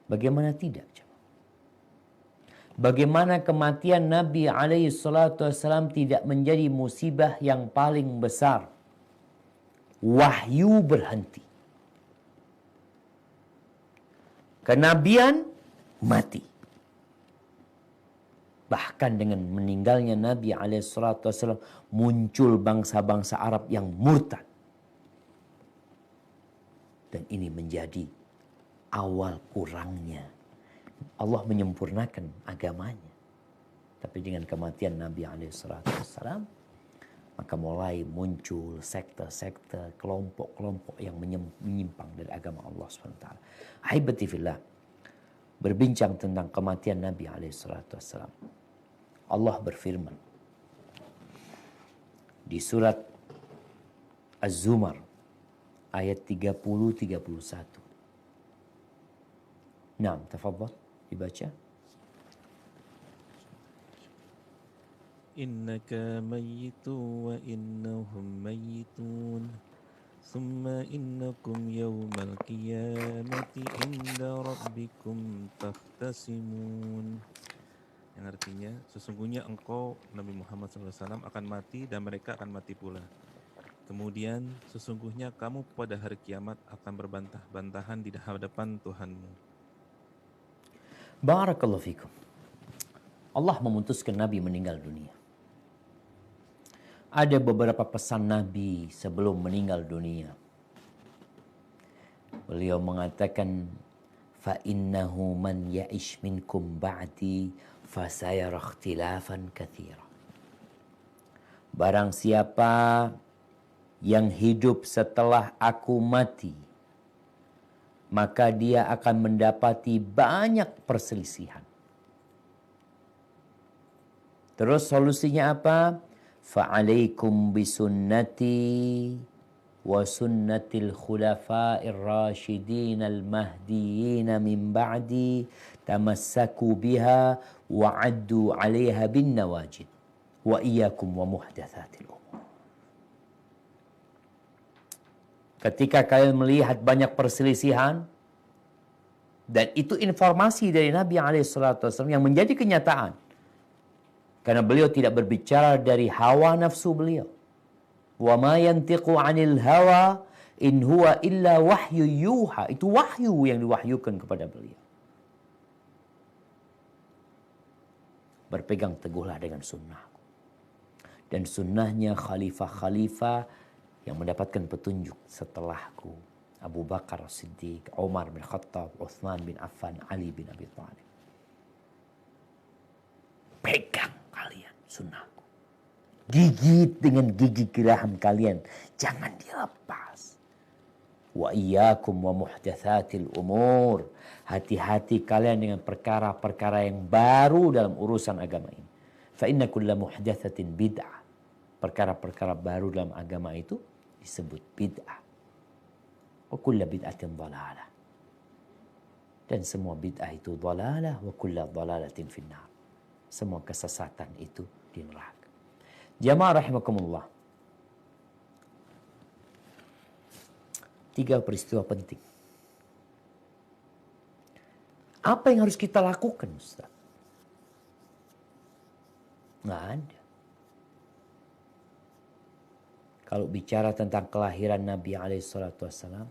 Bagaimana tidak? Bagaimana kematian Nabi SAW tidak menjadi musibah yang paling besar? Wahyu berhenti. Kenabian mati. Bahkan dengan meninggalnya Nabi SAW muncul bangsa-bangsa Arab yang murtad. Dan ini menjadi awal kurangnya. Allah menyempurnakan agamanya. Tapi dengan kematian Nabi SAW, maka mulai muncul sekte-sekte, kelompok-kelompok yang menyimpang dari agama Allah SWT. Ahibati fillah, berbincang tentang kematian Nabi SAW. Allah berfirman di surat Az-Zumar ayat 30-31. Naam, tafadhal, dibaca. Innaka mayyitu wa innahum mayyitun. Summa innakum yawmal qiyamati inda rabbikum tahtasimun. Yang artinya, sesungguhnya engkau, Nabi Muhammad SAW, akan mati dan mereka akan mati pula. Kemudian, sesungguhnya kamu pada hari kiamat akan berbantah-bantahan di hadapan Tuhanmu. Barakallahu fikum. Allah memutuskan Nabi meninggal dunia. Ada beberapa pesan Nabi sebelum meninggal dunia. Beliau mengatakan, fa innahu man ya'ish minkum ba'di fasayara ikhtilafan katsira. Barang siapa yang hidup setelah aku mati, maka dia akan mendapati banyak perselisihan. Terus solusinya apa? Fa'alaikum bisunnati wa sunnatil khulafa'ir rasyidin al-mahdiyyin min ba'di tamassaku biha wa 'addu 'alaiha bin nawajid wa iyyakum wa muhdatsatil umur. Ketika kalian melihat banyak perselisihan, dan itu informasi dari Nabi SAW yang menjadi kenyataan. Karena beliau tidak berbicara dari hawa nafsu beliau. Wa ma yantiqu 'anil hawa in huwa illa wahyu yuha. Itu wahyu yang diwahyukan kepada beliau. Berpegang teguhlah dengan sunnahku. Dan sunnahnya khalifah-khalifah yang mendapatkan petunjuk setelahku. Abu Bakar Siddiq, Umar bin Khattab, Uthman bin Affan, Ali bin Abi Thalib. Pegang kalian sunnahku. Gigit dengan gigi geraham kalian. Jangan dilepas. Wa iyyakum wa muhdatsatil umur. Hati-hati kalian dengan perkara-perkara yang baru dalam urusan agama ini. Fa inna kulla muhdatsatin bid'ah. Perkara-perkara baru dalam agama itu disebut bid'ah. Wa kulla bid'atin dhalalah. Dan semua bid'ah itu dhalalah wa kulla dhalalatin finnar. Semua kesesatan itu di neraka. Jamaah rahimakumullah. 3 peristiwa penting. Apa yang harus kita lakukan, Ustaz? Nggak ada. Kalau bicara tentang kelahiran Nabi SAW,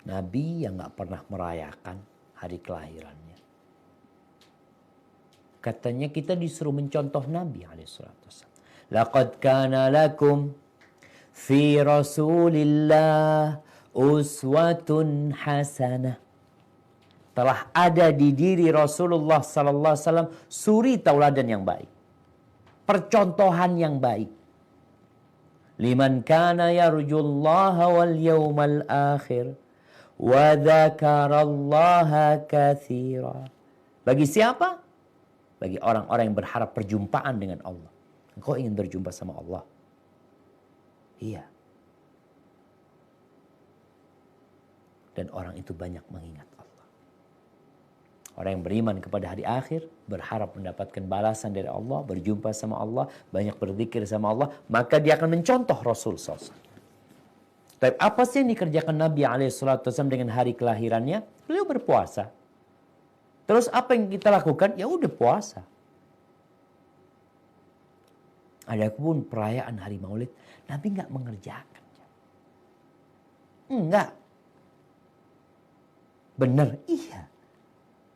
Nabi yang nggak pernah merayakan hari kelahirannya. Katanya kita disuruh mencontoh Nabi SAW. Laqad kana lakum fi Rasulillah uswatun hasanah. Telah ada di diri Rasulullah SAW suri tauladan yang baik. Percontohan yang baik. Liman kana yarjullaha wal yawmal akhir Wa dzakarallaha katsira. Bagi siapa? Bagi orang-orang yang berharap perjumpaan dengan Allah. Engkau ingin berjumpa sama Allah? Iya. Dan orang itu banyak mengingat Allah. Orang yang beriman kepada hari akhir, berharap mendapatkan balasan dari Allah, berjumpa sama Allah, banyak berzikir sama Allah, maka dia akan mencontoh Rasul SAW. Tapi apa sih yang dikerjakan Nabi SAW dengan hari kelahirannya? Beliau berpuasa. Terus apa yang kita lakukan? Ya udah puasa. Adapun perayaan hari Maulid, Nabi nggak mengerjakan. Enggak. Benar? Iya.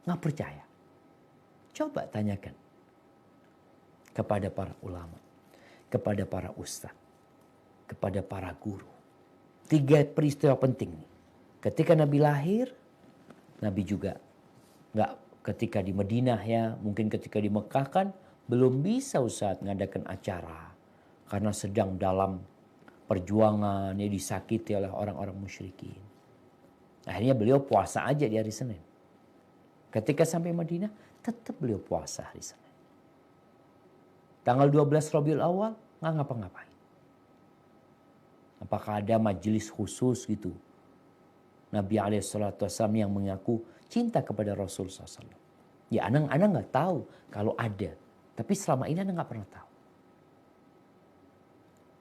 Nggak percaya. Coba tanyakan kepada para ulama, kepada para ustadz, kepada para guru. 3 peristiwa penting nih. Ketika Nabi lahir, Nabi juga nggak ketika di Madinah ya, mungkin ketika di Mekah kan belum bisa Ustaz ngadakan acara karena sedang dalam perjuangan, ya disakiti oleh orang-orang musyrikin. Akhirnya beliau puasa aja di hari Senin. Ketika sampai Madinah, tetap beliau puasa hari Senin. Tanggal 12 Rabiul Awal nggak ngapa-ngapain. Apakah ada majelis khusus gitu? Nabi SAW yang mengaku cinta kepada Rasul SAW. Ya anak nggak tahu kalau ada. Tapi selama ini anak nggak pernah tahu.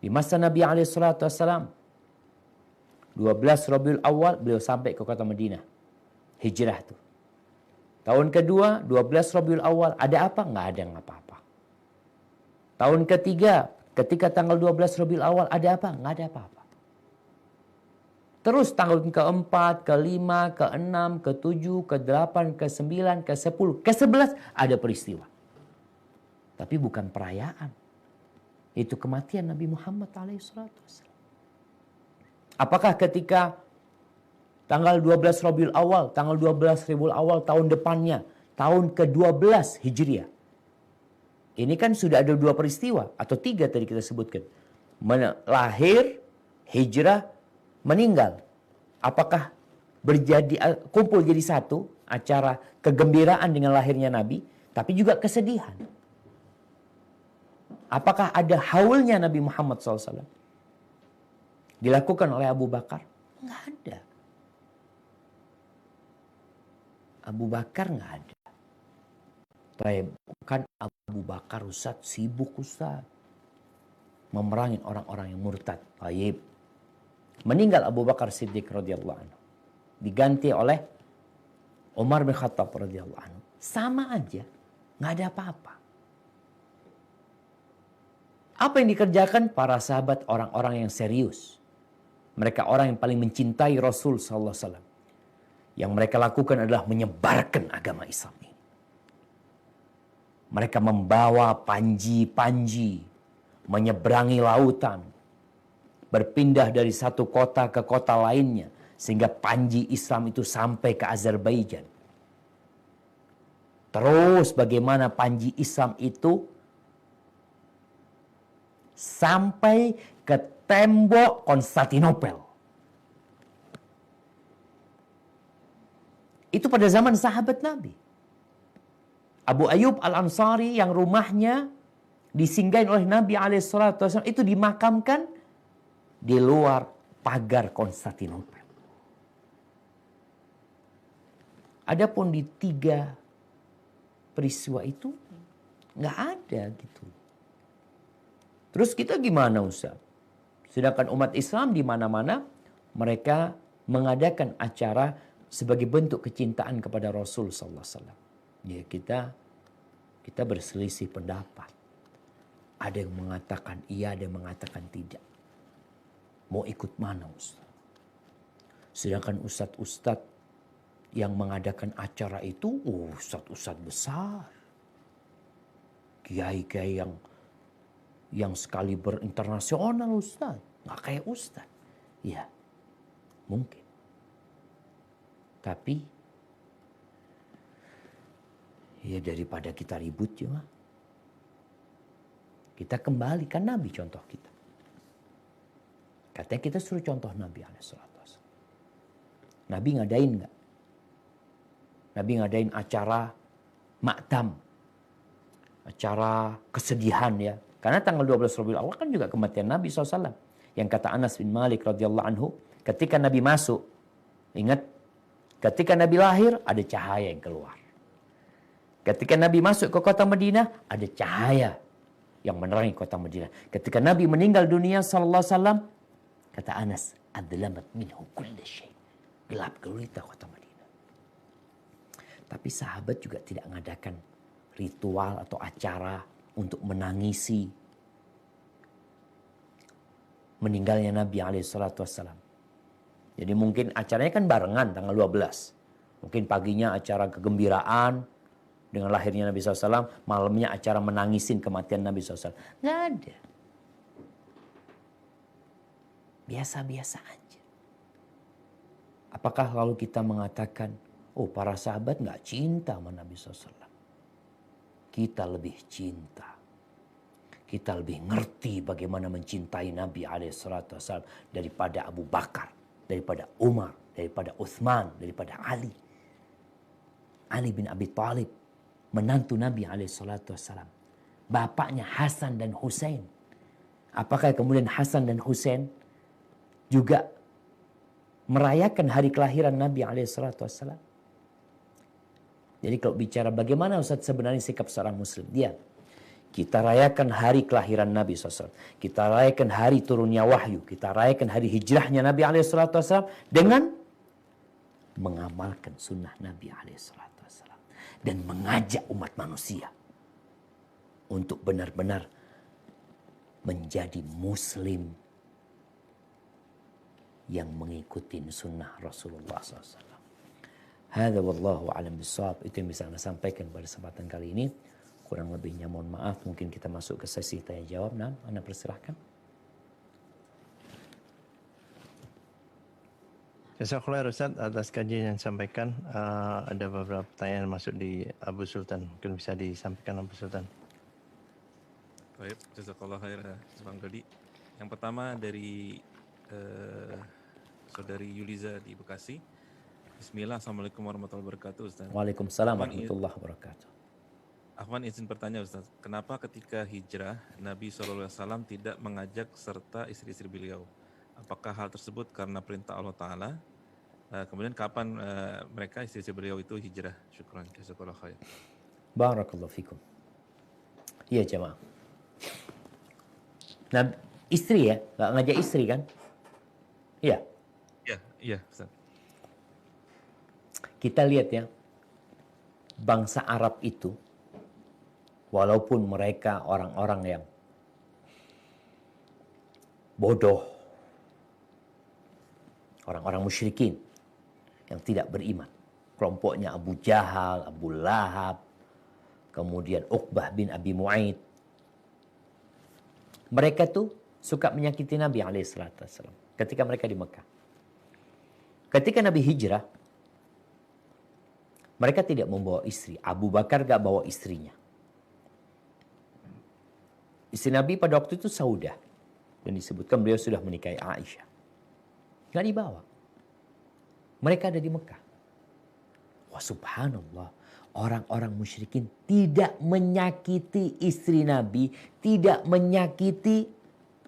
Di masa Nabi SAW, 12 Rabiul Awal beliau sampai ke kota Madinah. Hijrah tuh. Tahun kedua, 12 Rabiul Awal, ada apa? Nggak ada apa-apa. Tahun ketiga, ketika tanggal 12 Rabiul Awal, ada apa? Nggak ada apa-apa. Terus tanggal keempat, kelima, keenam, ketujuh, ke-8, ke-9, ke-10, ke-11 ada peristiwa. Tapi bukan perayaan. Itu kematian Nabi Muhammad SAW. Apakah ketika tanggal 12 Rabiul Awal, tanggal 12 Rabiul Awal tahun depannya, tahun ke-12 Hijriah. Ini kan sudah ada 2 peristiwa, atau 3 tadi kita sebutkan. Lahir, hijrah, meninggal. Apakah kumpul jadi satu, acara kegembiraan dengan lahirnya Nabi, tapi juga kesedihan. Apakah ada haulnya Nabi Muhammad SAW? Dilakukan oleh Abu Bakar? Enggak ada. Abu Bakar enggak ada. Kan Abu Bakar Ustaz, sibuk Ustaz. Memerangi orang-orang yang murtad. Taib. Meninggal Abu Bakar Siddiq radhiyallahu anhu. Diganti oleh Umar bin Khattab radhiyallahu anhu. Sama aja. Enggak ada apa-apa. Apa yang dikerjakan para sahabat orang-orang yang serius. Mereka orang yang paling mencintai Rasul SAW. Yang mereka lakukan adalah menyebarkan agama Islam ini. Mereka membawa panji-panji, menyeberangi lautan, berpindah dari satu kota ke kota lainnya, sehingga panji Islam itu sampai ke Azerbaijan. Terus bagaimana panji Islam itu sampai ke tembok Konstantinopel. Itu pada zaman sahabat Nabi. Abu Ayyub Al-Ansari yang rumahnya disinggahin oleh Nabi SAW itu dimakamkan di luar pagar Konstantinopel. Adapun di 3 peristiwa itu nggak ada gitu. Terus kita gimana Ustaz? Sedangkan umat Islam di mana-mana mereka mengadakan acara sebagai bentuk kecintaan kepada Rasul SAW. Ya kita berselisih pendapat. Ada yang mengatakan iya, ada yang mengatakan tidak. Mau ikut mana Ustaz? Sedangkan ustadz-ustadz yang mengadakan acara itu, ustadz-ustadz besar. Kiai-kiai yang sekali berinternasional Ustaz. Nggak kayak Ustaz. Ya, mungkin. Tapi, ya daripada kita ribut cuma. Kita kembalikan Nabi contoh kita. Katanya kita suruh contoh Nabi SAW. Nabi ngadain nggak? Nabi ngadain acara maktam, acara kesedihan ya. Karena tanggal 12 Rabiul Awal kan juga kematian Nabi SAW. Yang kata Anas bin Malik radhiyallahu anhu, ketika Nabi masuk, ingat, ketika Nabi lahir ada cahaya yang keluar. Ketika Nabi masuk ke kota Madinah ada cahaya yang menerangi kota Madinah. Ketika Nabi meninggal dunia sallallahu alaihi wasallam, kata Anas, adlamat minhu kulli syai. Gelap gulita kota Madinah. Tapi sahabat juga tidak mengadakan ritual atau acara untuk menangisi meninggalnya Nabi alaihissalam. Jadi mungkin acaranya kan barengan tanggal 12. Mungkin paginya acara kegembiraan dengan lahirnya Nabi SAW, malamnya acara menangisin kematian Nabi SAW. Nggak ada. Biasa-biasa aja. Apakah lalu kita mengatakan, oh para sahabat nggak cinta sama Nabi SAW? Kita lebih cinta. Kita lebih ngerti bagaimana mencintai Nabi SAW daripada Abu Bakar, daripada Umar, daripada Uthman, daripada Ali. Ali bin Abi Thalib, menantu Nabi SAW. Bapaknya Hasan dan Husain. Apakah kemudian Hasan dan Husain juga merayakan hari kelahiran Nabi SAW? Jadi kalau bicara bagaimana Ustaz sebenarnya sikap seorang muslim, kita rayakan hari kelahiran Nabi SAW. Kita rayakan hari turunnya wahyu. Kita rayakan hari hijrahnya Nabi SAW dengan mengamalkan sunnah Nabi SAW. Dan mengajak umat manusia untuk benar-benar menjadi muslim yang mengikuti sunnah Rasulullah SAW. Hadza wallahu a'lam bishawab. Itu yang bisa Anda sampaikan pada kesempatan kali ini. Kurang lebihnya mohon maaf. Mungkin kita masuk ke sesi tanya jawab. Nah, Anda persilahkan. Jazakallah Ustaz atas kajian yang disampaikan. Ada beberapa pertanyaan masuk di Abu Sultan. Mungkin bisa disampaikan Abu Sultan. Baik, jazakallah khair Bang Dodi. Yang pertama dari Saudari Yuliza di Bekasi. Bismillah, Assalamualaikum warahmatullahi wabarakatuh Ustaz. Waalaikumsalam warahmatullahi wabarakatuh. Afwan izin bertanya Ustaz, kenapa ketika hijrah Nabi SAW tidak mengajak serta istri-istri beliau? Apakah hal tersebut karena perintah Allah Ta'ala? Kemudian kapan mereka istri-istri beliau itu hijrah? Syukran, jazakallah khair. Barakallahu fikum. Iya jemaah. Nah, istri ya, nggak ngajak istri kan? Iya. Iya Ustaz. Kita lihat ya, bangsa Arab itu, walaupun mereka orang-orang yang bodoh, orang-orang musyrikin yang tidak beriman, kelompoknya Abu Jahal, Abu Lahab, kemudian Uqbah bin Abi Mu'aid, mereka tuh suka menyakiti Nabi SAW ketika mereka di Mekah. Ketika Nabi hijrah, mereka tidak membawa istri. Abu Bakar gak bawa istrinya. Istri Nabi pada waktu itu Saudah. Dan disebutkan beliau sudah menikahi Aisyah. Gak dibawa. Mereka ada di Mekah. Wah subhanallah. Orang-orang musyrikin tidak menyakiti istri Nabi. Tidak menyakiti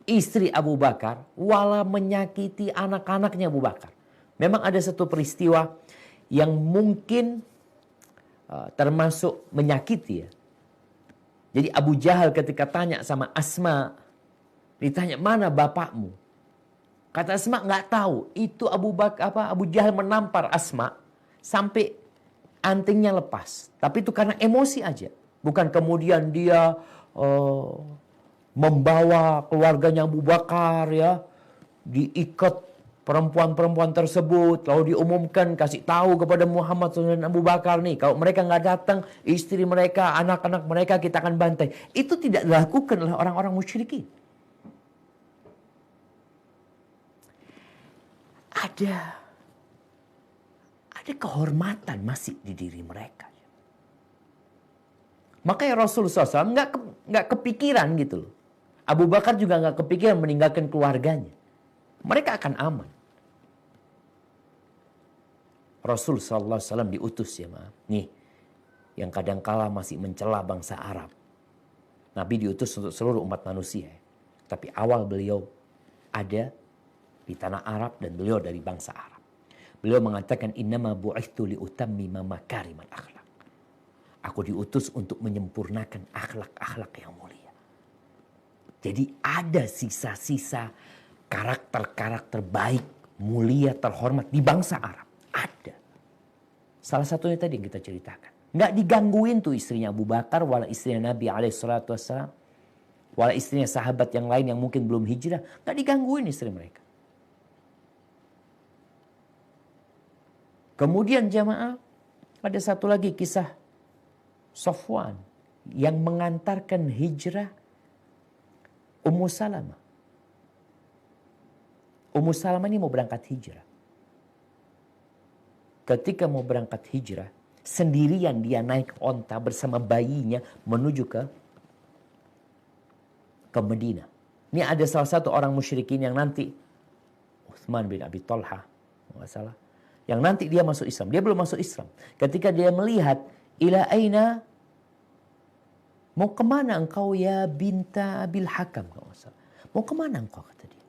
istri Abu Bakar. Walau menyakiti anak-anaknya Abu Bakar. Memang ada satu peristiwa yang mungkin termasuk menyakiti ya. Jadi Abu Jahal ketika tanya sama Asma, ditanya mana bapakmu? Kata Asma nggak tahu. Itu Abu Jahal menampar Asma sampai antingnya lepas. Tapi itu karena emosi aja, bukan kemudian dia membawa keluarganya Abu Bakar ya, diikat perempuan-perempuan tersebut, lalu diumumkan, kasih tahu kepada Muhammad dan Abu Bakar nih, kalau mereka nggak datang, istri mereka, anak-anak mereka kita akan bantai. Itu tidak dilakukan oleh orang-orang musyrikin. Ada kehormatan masih di diri mereka. Makanya Rasulullah SAW nggak kepikiran gitu loh. Abu Bakar juga nggak kepikiran meninggalkan keluarganya. Mereka akan aman. Rasul SAW diutus ya maaf. Nih, yang kadangkala masih mencela bangsa Arab. Nabi diutus untuk seluruh umat manusia. Tapi awal beliau ada di tanah Arab dan beliau dari bangsa Arab. Beliau mengatakan innama bu'ithtu liutammima makarimal akhlak. Aku diutus untuk menyempurnakan akhlak-akhlak yang mulia. Jadi ada sisa-sisa karakter-karakter baik, mulia, terhormat di bangsa Arab. Ada. Salah satunya tadi yang kita ceritakan. Nggak digangguin tuh istrinya Abu Bakar, wala istrinya Nabi SAW, wala istrinya sahabat yang lain yang mungkin belum hijrah. Nggak digangguin istri mereka. Kemudian jamaah, ada satu lagi kisah Safwan yang mengantarkan hijrah Ummu Salamah. Ummu Salamah ini mau berangkat hijrah. Ketika mau berangkat hijrah, sendirian dia naik onta bersama bayinya menuju ke Madinah. Ini ada salah satu orang musyrikin yang nanti, Utsman bin Abi Talha, nggak salah, yang nanti dia masuk Islam. Dia belum masuk Islam. Ketika dia melihat, ila aina, mau kemana engkau ya binta Abil Hakam? Mau kemana engkau, kata dia.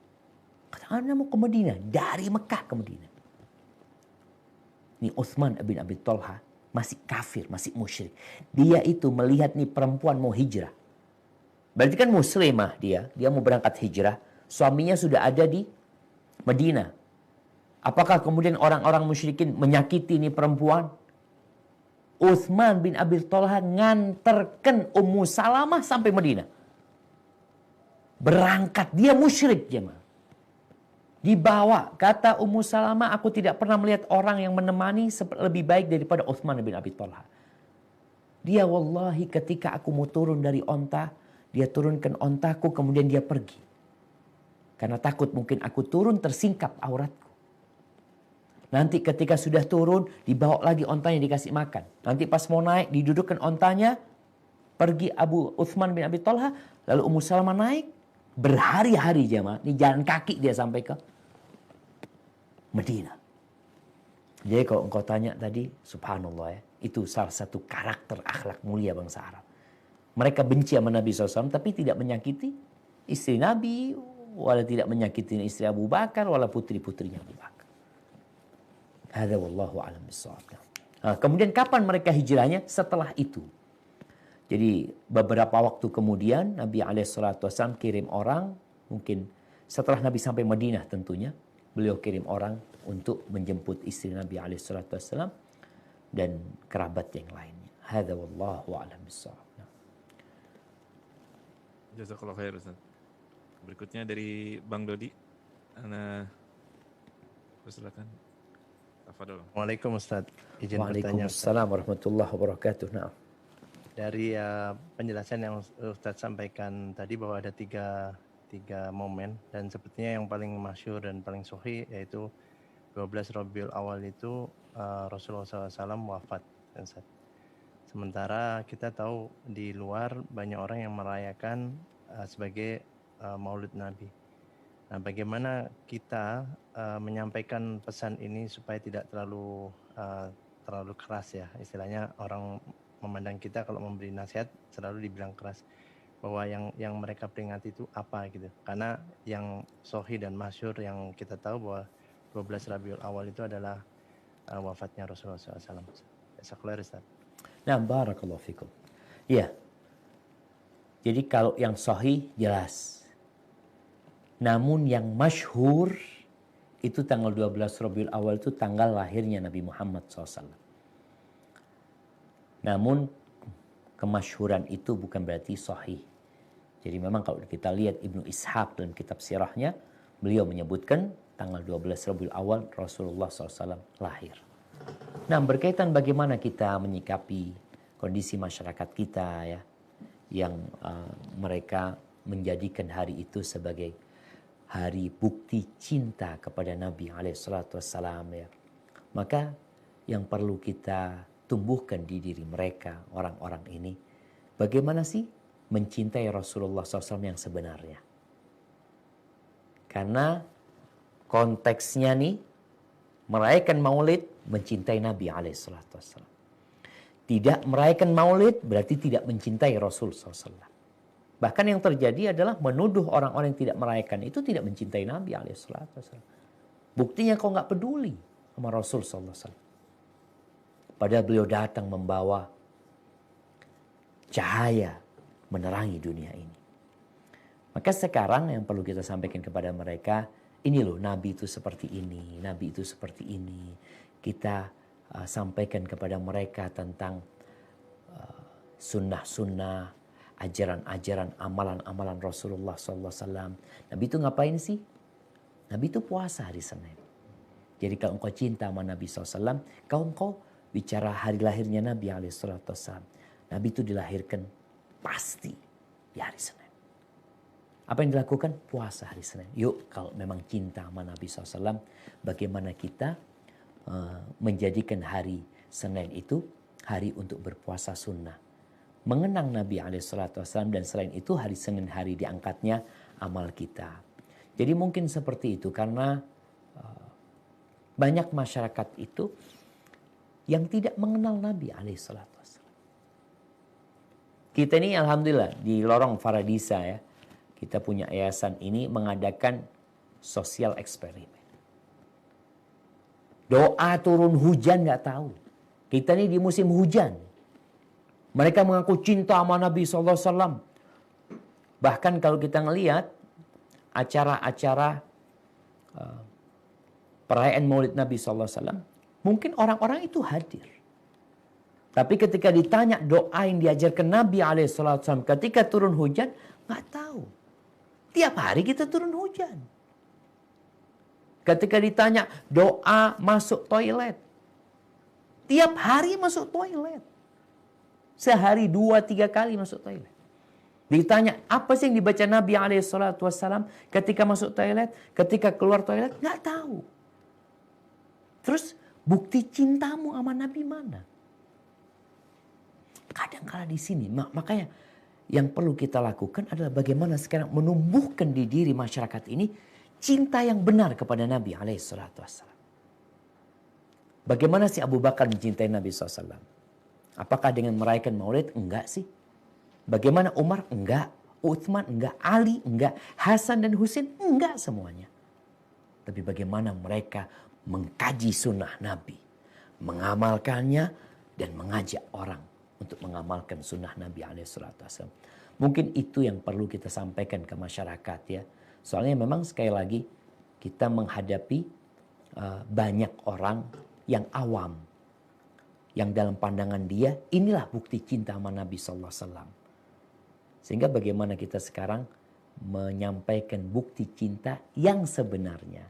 Kata, ana mau ke Madinah. Dari Mekah ke Madinah. Ini Utsman bin Abi Talha masih kafir, masih musyrik. Dia itu melihat nih perempuan mau hijrah. Berarti kan muslimah dia mau berangkat hijrah. Suaminya sudah ada di Madinah. Apakah kemudian orang-orang musyrikin menyakiti nih perempuan? Utsman bin Abi Talha nganterkan Ummu Salamah sampai Madinah. Berangkat, dia musyrik jemaah. Dibawa, kata Ummu Salamah, aku tidak pernah melihat orang yang menemani lebih baik daripada Utsman bin Abi Talha. Dia wallahi ketika aku mau turun dari onta, dia turunkan ontaku kemudian dia pergi. Karena takut mungkin aku turun tersingkap auratku. Nanti ketika sudah turun, dibawa lagi ontanya dikasih makan. Nanti pas mau naik, didudukkan ontanya, pergi Abu Utsman bin Abi Talha, lalu Ummu Salamah naik, berhari-hari jemaah, di jalan kaki dia sampai ke Madinah. Jadi kalau engkau tanya tadi, subhanallah ya, itu salah satu karakter akhlak mulia bangsa Arab. Mereka benci sama Nabi SAW, tapi tidak menyakiti istri Nabi, wala tidak menyakiti istri Abu Bakar, wala putri-putrinya Abu Bakar. Hadza wallahu a'lam bissawab. Nah, kemudian kapan mereka hijrahnya? Setelah itu. Jadi beberapa waktu kemudian Nabi SAW kirim orang, mungkin setelah Nabi sampai Madinah tentunya, beliau kirim orang untuk menjemput istri Nabi SAW dan kerabat yang lainnya. Hadza wallahu a'lam bissawab. Jazakallah khair Ustaz. Berikutnya dari Bang Dodi. Ana persilakan. Tafadhol. Waalaikumsalam Ustaz. Izin bertanya. Waalaikumsalam warahmatullahi wabarakatuh. Nah. Dari penjelasan yang Ustaz sampaikan tadi bahwa ada tiga momen dan sepertinya yang paling masyhur dan paling sahih yaitu 12 Rabiul Awal itu Rasulullah SAW wafat. Ustaz. Sementara kita tahu di luar banyak orang yang merayakan sebagai Maulid Nabi. Nah, bagaimana kita menyampaikan pesan ini supaya tidak terlalu keras ya, istilahnya orang memandang kita kalau memberi nasihat selalu dibilang keras bahwa yang mereka peringati itu apa gitu. Karena yang sahih dan masyhur yang kita tahu bahwa 12 Rabiul Awal itu adalah wafatnya Rasulullah SAW. Jazakallahu Ustaz. Nah, barakallahu fikum. Iya. Jadi kalau yang sahih jelas. Namun yang masyhur itu tanggal 12 Rabiul Awal itu tanggal lahirnya Nabi Muhammad SAW. Namun kemasyhuran itu bukan berarti sahih. Jadi memang kalau kita lihat Ibnu Ishaq dalam kitab sirahnya, beliau menyebutkan tanggal 12 Rabiul Awal Rasulullah SAW lahir. Nah, berkaitan bagaimana kita menyikapi kondisi masyarakat kita ya, yang mereka menjadikan hari itu sebagai hari bukti cinta kepada Nabi SAW ya. Maka yang perlu kita tumbuhkan di diri mereka, orang-orang ini, bagaimana sih mencintai Rasulullah SAW yang sebenarnya. Karena konteksnya nih, merayakan maulid mencintai Nabi SAW. Tidak merayakan maulid berarti tidak mencintai Rasul SAW. Bahkan yang terjadi adalah menuduh orang-orang yang tidak merayakan itu tidak mencintai Nabi SAW. Buktinya kau nggak peduli sama Rasul SAW. Padahal beliau datang membawa cahaya menerangi dunia ini. Maka sekarang yang perlu kita sampaikan kepada mereka, ini loh Nabi itu seperti ini, Nabi itu seperti ini. Kita sampaikan kepada mereka tentang sunnah-sunnah, ajaran-ajaran, amalan-amalan Rasulullah SAW. Nabi itu ngapain sih? Nabi itu puasa hari Senin. Jadi kalau engkau cinta sama Nabi SAW, engkau bicara hari lahirnya Nabi SAW. Nabi itu dilahirkan pasti di hari Senin. Apa yang dilakukan? Puasa hari Senin. Yuk kalau memang cinta sama Nabi SAW, bagaimana kita menjadikan hari Senin itu hari untuk berpuasa sunnah. Mengenang Nabi SAW dan selain itu hari Senin hari diangkatnya amal kita. Jadi mungkin seperti itu karena banyak masyarakat itu yang tidak mengenal Nabi SAW. Kita ini alhamdulillah di lorong Faradisa ya, kita punya yayasan ini mengadakan sosial eksperimen. Doa turun hujan nggak tahu. Kita ini di musim hujan. Mereka mengaku cinta sama Nabi SAW. Bahkan kalau kita ngelihat acara-acara perayaan Maulid Nabi SAW, mungkin orang-orang itu hadir. Tapi ketika ditanya doa yang diajarkan Nabi SAW ketika turun hujan, nggak tahu. Tiap hari kita turun hujan. Ketika ditanya doa masuk toilet. Tiap hari masuk toilet. Sehari 2-3 kali masuk toilet. Ditanya apa sih yang dibaca Nabi SAW ketika masuk toilet, ketika keluar toilet, nggak tahu. Terus bukti cintamu sama Nabi mana? Kadang-kala di sini, makanya yang perlu kita lakukan adalah bagaimana sekarang menumbuhkan di diri masyarakat ini cinta yang benar kepada Nabi SAW. Bagaimana si Abu Bakar mencintai Nabi SAW? Apakah dengan merayakan maulid? Enggak sih. Bagaimana Umar? Enggak. Utsman? Enggak. Ali? Enggak. Hasan dan Husain? Enggak semuanya. Tapi bagaimana mereka mengkaji sunnah Nabi. Mengamalkannya dan mengajak orang untuk mengamalkan sunnah Nabi SAW. Mungkin itu yang perlu kita sampaikan ke masyarakat ya. Soalnya memang sekali lagi kita menghadapi banyak orang yang awam. Yang dalam pandangan dia inilah bukti cinta sama Nabi SAW. Sehingga bagaimana kita sekarang menyampaikan bukti cinta yang sebenarnya.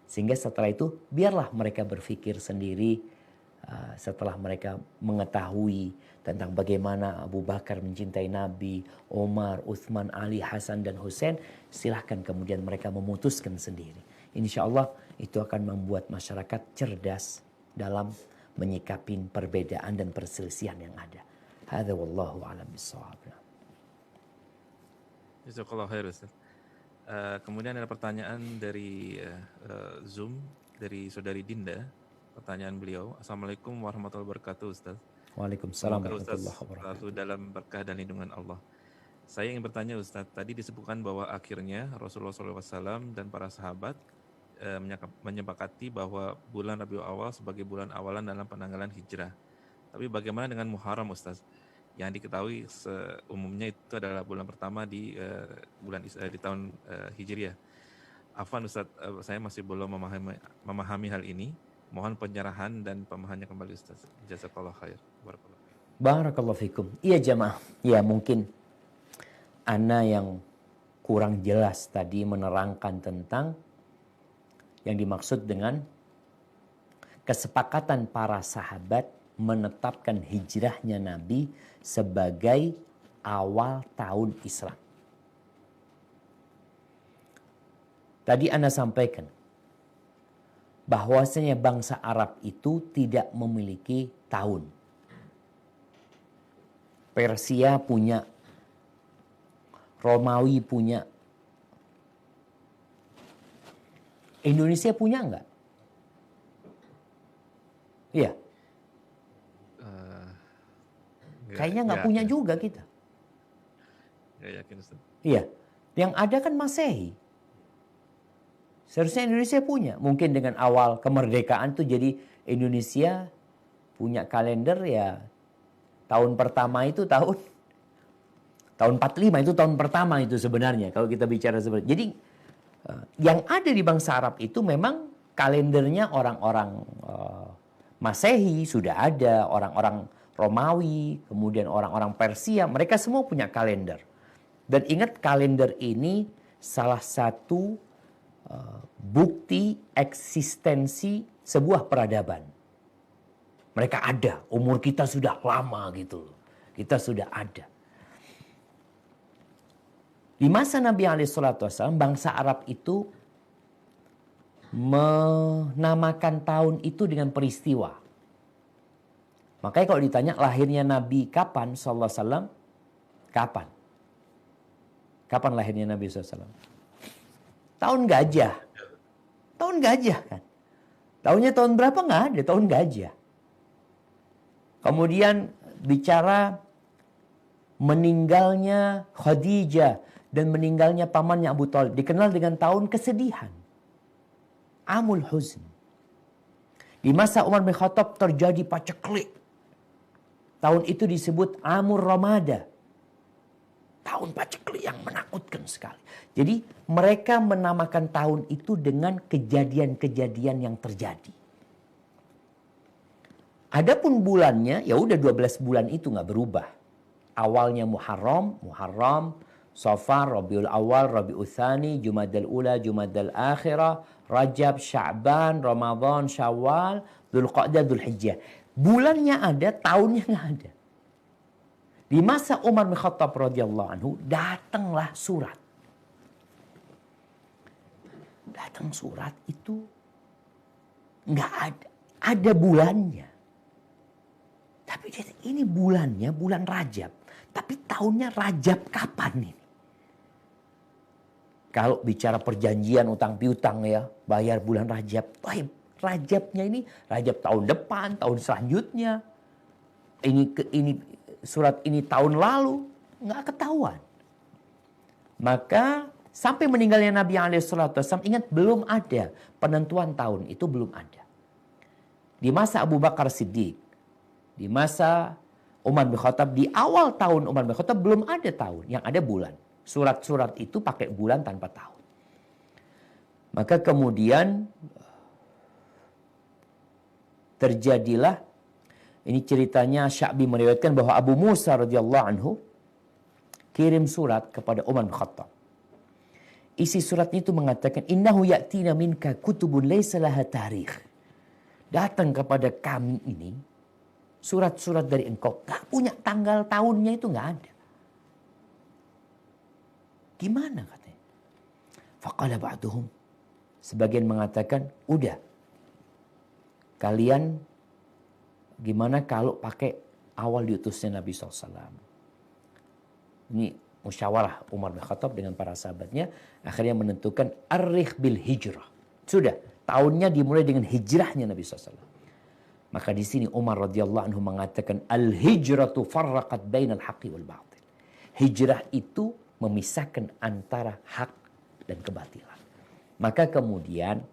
Sehingga setelah itu biarlah mereka berpikir sendiri setelah mereka mengetahui tentang bagaimana Abu Bakar mencintai Nabi, Umar, Utsman, Ali, Hasan dan Husain, silahkan kemudian mereka memutuskan sendiri. Insya Allah itu akan membuat masyarakat cerdas dalam menyikapi perbedaan dan perselisihan yang ada. Hadza wallahu a'lam bissawab. Jazakallahu khair Ustaz. Kemudian ada pertanyaan dari Zoom dari saudari Dinda. Pertanyaan beliau, Assalamualaikum warahmatullahi wabarakatuh Ustaz. Waalaikumsalam Semoga Ustaz warahmatullahi wabarakatuh. selalu dalam berkah dan lindungan Allah. Saya ingin bertanya Ustaz, tadi disebutkan bahwa akhirnya Rasulullah SAW dan para sahabat menyepakati bahwa bulan Rabiul Awal sebagai bulan awalan dalam penanggalan hijrah. Tapi bagaimana dengan Muharram Ustaz? Yang diketahui umumnya itu adalah bulan pertama di tahun Hijriah. Afwan Ustaz, saya masih belum memahami hal ini. Mohon penyerahan dan pemahamannya kembali Ustaz. Jazakallahu khair. Barakallahu fikum. Iya jamaah. Ya mungkin ana yang kurang jelas tadi menerangkan tentang yang dimaksud dengan kesepakatan para sahabat menetapkan hijrahnya Nabi sebagai awal tahun Islam. Tadi ana sampaikan bahwasanya bangsa Arab itu tidak memiliki tahun. Persia punya, Romawi punya, Indonesia punya enggak? Iya. Kayaknya nggak punya yakin. juga kita. Nggak yakin Ustaz. Iya. Yang ada kan Masehi. Seharusnya Indonesia punya. Mungkin dengan awal kemerdekaan tuh jadi Indonesia punya kalender ya tahun pertama itu tahun 45 itu tahun pertama itu sebenarnya kalau kita bicara seperti. Jadi yang ada di bangsa Arab itu memang kalendernya orang-orang Masehi sudah ada, orang-orang Romawi, kemudian orang-orang Persia, mereka semua punya kalender. Dan ingat kalender ini salah satu bukti eksistensi sebuah peradaban. Mereka ada, umur kita sudah lama gitu. Kita sudah ada. Di masa Nabi SAW, bangsa Arab itu menamakan tahun itu dengan peristiwa. Makanya kalau ditanya lahirnya Nabi kapan SAW, kapan? Kapan lahirnya Nabi SAW? Tahun gajah. Tahun gajah kan. Tahunnya tahun berapa? Nggak ada, tahun gajah. Kemudian bicara meninggalnya Khadijah dan meninggalnya pamannya Abu Thalib. Dikenal dengan tahun kesedihan. Amul Huzn. Di masa Umar bin Khattab terjadi paceklik. Tahun itu disebut Amur Ramada. Tahun paceklik yang menakutkan sekali. Jadi mereka menamakan tahun itu dengan kejadian-kejadian yang terjadi. Adapun bulannya ya udah 12 bulan itu nggak berubah. Awalnya Muharram, Safar, Rabiul Awal, Rabiul Tsani, Jumadal Ula, Jumadal Akhirah, Rajab, Sya'ban, Ramadan, Syawal, Dzulqa'dah, Dzulhijjah. Bulannya ada, tahunnya nggak ada. Di masa Umar bin Khattab radhiyallahu anhu datanglah surat. Datang surat itu nggak ada, ada bulannya. Tapi ini bulannya bulan Rajab, tapi tahunnya Rajab kapan ini? Kalau bicara perjanjian utang piutang ya, bayar bulan Rajab. Rajabnya ini Rajab tahun depan, tahun selanjutnya. Ini surat ini tahun lalu, nggak ketahuan. Maka sampai meninggalnya Nabi SAW, ingat belum ada penentuan tahun, itu belum ada. Di masa Abu Bakar Siddiq, di masa Umar bin Khattab, di awal tahun Umar bin Khattab belum ada tahun, yang ada bulan. Surat-surat itu pakai bulan tanpa tahun. Maka kemudian terjadilah, ini ceritanya Sya'bi meriwayatkan bahwa Abu Musa radhiyallahu anhu kirim surat kepada Umar bin Khattab. Isi suratnya itu mengatakan, innahu ya'tina minka kutubun laysa laha tarikh. Datang kepada kami ini surat-surat dari engkau, gak punya tanggal tahunnya, itu gak ada. Gimana katanya? Faqala ba'duhum, sebagian mengatakan, udah, kalian gimana kalau pakai awal diutusnya Nabi SAW. Ini musyawarah Umar bin Khattab dengan para sahabatnya, akhirnya menentukan Ar-Rikh bil Hijrah. Sudah, tahunnya dimulai dengan hijrahnya Nabi SAW. Maka di sini Umar radhiyallahu anhu mengatakan, al-hijratu farraqat bainal haqqi wal batil. Hijrah itu memisahkan antara hak dan kebatilan. Maka kemudian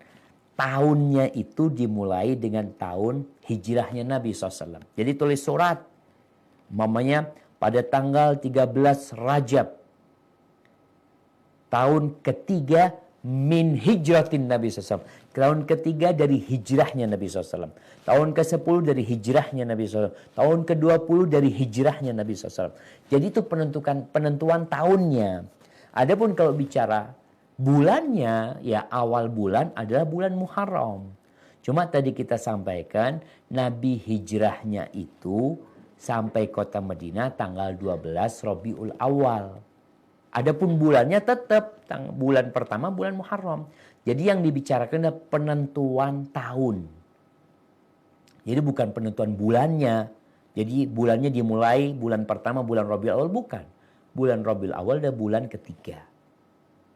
tahunnya itu dimulai dengan tahun hijrahnya Nabi SAW. Jadi tulis surat, mamanya pada tanggal 13 Rajab, tahun ketiga min hijratin Nabi SAW. Tahun ketiga dari hijrahnya Nabi SAW. Tahun ke-10 dari hijrahnya Nabi SAW. Tahun ke-20 dari hijrahnya Nabi SAW. Jadi itu penentuan tahunnya. Adapun kalau bicara bulannya, ya awal bulan adalah bulan Muharram. Cuma tadi kita sampaikan, Nabi hijrahnya itu sampai kota Madinah tanggal 12 Rabiul Awal. Adapun bulannya tetap bulan pertama bulan Muharram. Jadi yang dibicarakan adalah penentuan tahun. Jadi bukan penentuan bulannya. Jadi bulannya dimulai bulan pertama bulan Rabiul Awal, bukan. Bulan Rabiul Awal adalah bulan ketiga.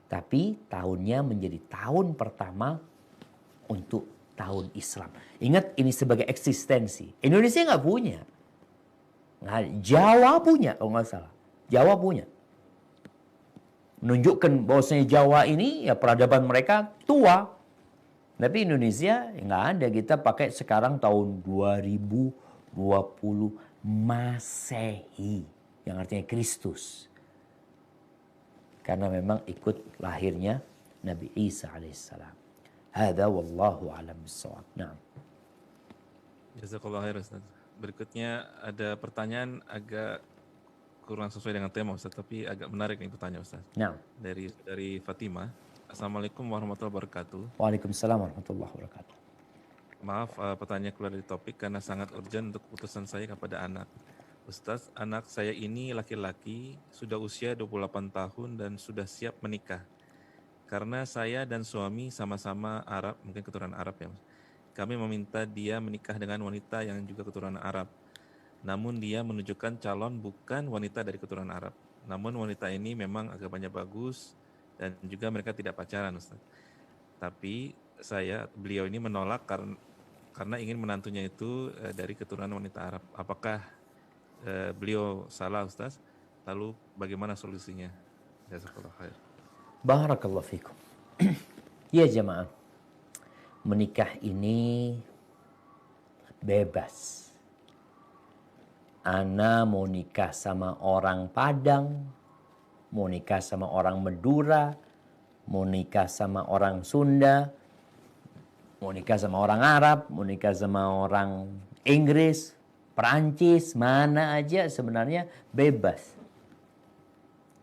Tapi tahunnya menjadi tahun pertama untuk tahun Islam. Ingat, ini sebagai eksistensi. Indonesia nggak punya. Nah, Jawa punya, kalau nggak salah. Jawa punya. Menunjukkan bahwasanya Jawa ini ya peradaban mereka tua. Tapi Indonesia nggak ada. Kita pakai sekarang tahun 2020 Masehi. Yang artinya Kristus. Karena memang ikut lahirnya Nabi Isa alaihissalam. Hadza wallahu a'lam bissawab. Nah. Jazakallah khair Ustaz. Berikutnya ada pertanyaan agak kurang sesuai dengan tema Ustaz, tapi agak menarik nih pertanyaan Ustaz. Nah. Dari Fatimah. Assalamualaikum warahmatullahi wabarakatuh. Waalaikumsalam warahmatullahi wabarakatuh. Maaf pertanyaan keluar dari topik karena sangat urgent untuk keputusan saya kepada anak. Ustaz, anak saya ini laki-laki, sudah usia 28 tahun dan sudah siap menikah. Karena saya dan suami sama-sama Arab, mungkin keturunan Arab ya Mas. Kami meminta dia menikah dengan wanita yang juga keturunan Arab. Namun dia menunjukkan calon bukan wanita dari keturunan Arab. Namun wanita ini memang agamanya bagus dan juga mereka tidak pacaran Ustaz. Tapi beliau ini menolak karena ingin menantunya itu dari keturunan wanita Arab. Apakah beliau salah Ustaz? Lalu bagaimana solusinya? Jazakallah khair. Barakallahu fikum. Ya jemaah, menikah ini bebas. Ana mau nikah sama orang Padang, mau nikah sama orang Madura, mau nikah sama orang Sunda, mau nikah sama orang Arab, mau nikah sama orang Inggris, Perancis, mana aja sebenarnya bebas.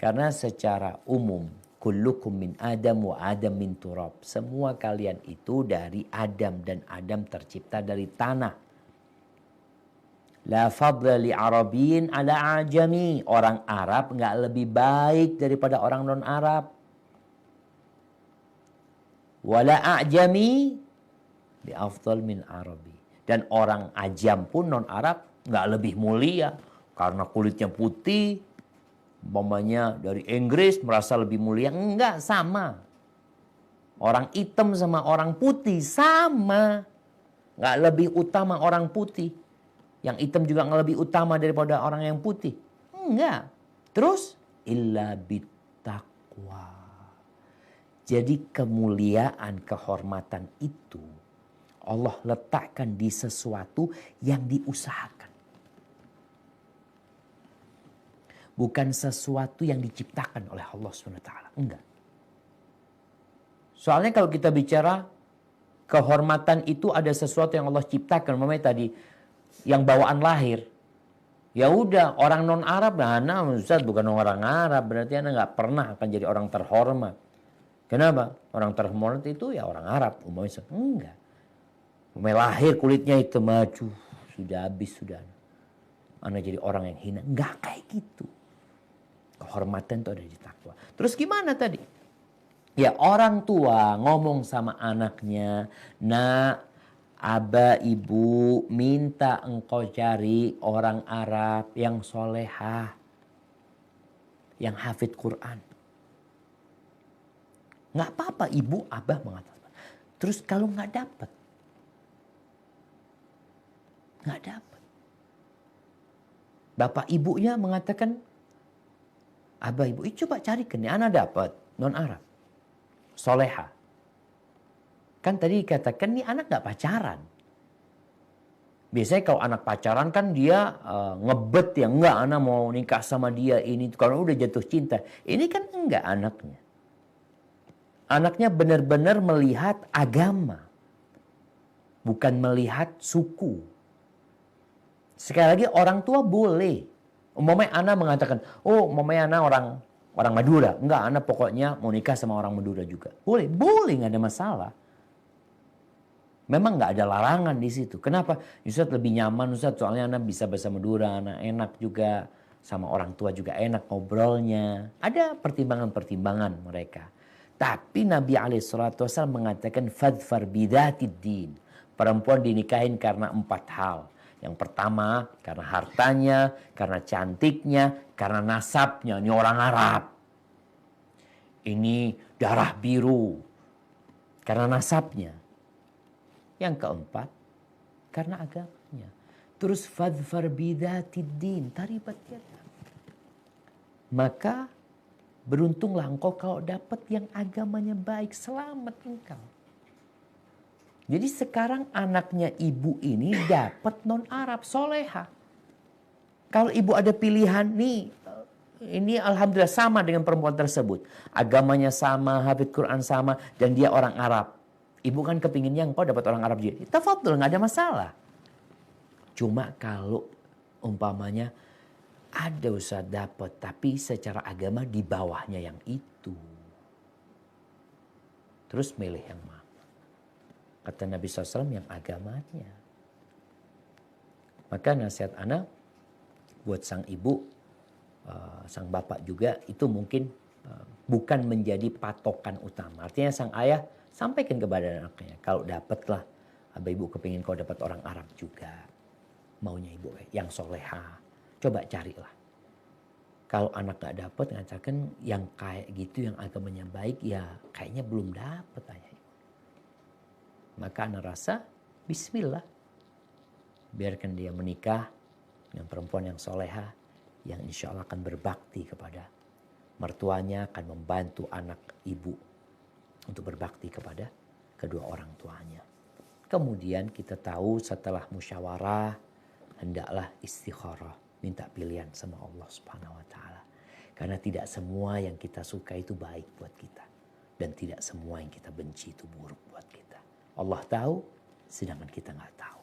Karena secara umum, kullukum min Adam wa Adam min turab. Semua kalian itu dari Adam dan Adam tercipta dari tanah. La fadla li Arabin ala ajami. Orang Arab nggak lebih baik daripada orang non-Arab. Wala ajami bi afdal min Arabi. Dan orang ajam pun non-Arab nggak lebih mulia karena kulitnya putih. Umpamanya dari Inggris merasa lebih mulia. Enggak, sama. Orang hitam sama orang putih sama. Nggak lebih utama orang putih. Yang hitam juga nggak lebih utama daripada orang yang putih. Enggak. Terus illa bittaqwa. Jadi kemuliaan, kehormatan itu Allah letakkan di sesuatu yang diusahakan. Bukan sesuatu yang diciptakan oleh Allah SWT. Enggak. Soalnya kalau kita bicara kehormatan itu ada sesuatu yang Allah ciptakan. Namanya tadi yang bawaan lahir. Ya udah, orang non-Arab, nah Ustaz bukan orang Arab, berarti Anda nggak pernah akan jadi orang terhormat. Kenapa? Orang terhormat itu ya orang Arab. Umumnya enggak. Umumnya lahir kulitnya itu maju, sudah habis sudah. Anda jadi orang yang hina. Enggak kayak gitu. Kehormatan itu ada di takwa. Terus gimana tadi? Ya orang tua ngomong sama anaknya, nak, Aba ibu minta engkau cari orang Arab yang solehah, yang hafid Quran. Nggak apa-apa ibu, abah mengatakan. Terus kalau nggak dapat, bapak ibunya mengatakan, abah ibu, coba carikan nih, anak dapat non Arab, soleha. Kan tadi dikatakan nih anak nggak pacaran. Biasanya kalau anak pacaran kan dia ngebet ya, enggak anak mau nikah sama dia ini. Kalau udah jatuh cinta, ini kan enggak anaknya. Anaknya benar-benar melihat agama, bukan melihat suku. Sekali lagi orang tua boleh. Umpamanya anak mengatakan, oh umpamanya anak orang Madura. Enggak, anak pokoknya mau nikah sama orang Madura juga. Boleh nggak ada masalah. Memang nggak ada larangan di situ. Kenapa? Ustaz lebih nyaman Ustaz, soalnya anak bisa bahasa Madura, anak enak juga. Sama orang tua juga enak ngobrolnya. Ada pertimbangan-pertimbangan mereka. Tapi Nabi SAW mengatakan fadfar bidatid din. Perempuan dinikahin karena 4 hal. Yang pertama karena hartanya, karena cantiknya, karena nasabnya. Ini orang Arab. Ini darah biru. Karena nasabnya. Yang keempat, karena agamanya. Terus fadfar bidatid-din, taribat yadak. Maka beruntunglah engkau kalau dapat yang agamanya baik, selamat engkau. Jadi sekarang anaknya ibu ini dapat non-Arab, soleha. Kalau ibu ada pilihan nih, ini alhamdulillah sama dengan perempuan tersebut. Agamanya sama, hafidz Quran sama, dan dia orang Arab. Ibu kan kepinginnya engkau dapat orang Arab juga. Tafadhol, nggak ada masalah. Cuma kalau umpamanya ada Ustaz dapat, tapi secara agama di bawahnya yang itu. Terus milih yang mana? Kata Nabi SAW yang agamanya. Maka nasihat anak buat sang ibu, sang bapak juga itu mungkin bukan menjadi patokan utama. Artinya sang ayah sampaikan kepada anaknya, kalau dapatlah, abah ibu kepingin kau dapat orang Arab juga. Maunya ibu yang soleha. Coba carilah. Kalau anak gak dapat, ngatakan yang kayak gitu, yang agamanya baik, ya kayaknya belum dapat ayah. Maka anak rasa, bismillah. Biarkan dia menikah dengan perempuan yang soleha, yang insya Allah akan berbakti kepada mertuanya, akan membantu anak ibu untuk berbakti kepada kedua orang tuanya. Kemudian kita tahu setelah musyawarah, hendaklah istikharah, minta pilihan sama Allah Subhanahu wa taala. Karena tidak semua yang kita suka itu baik buat kita, dan tidak semua yang kita benci itu buruk buat kita. Allah tahu, sedangkan kita nggak tahu.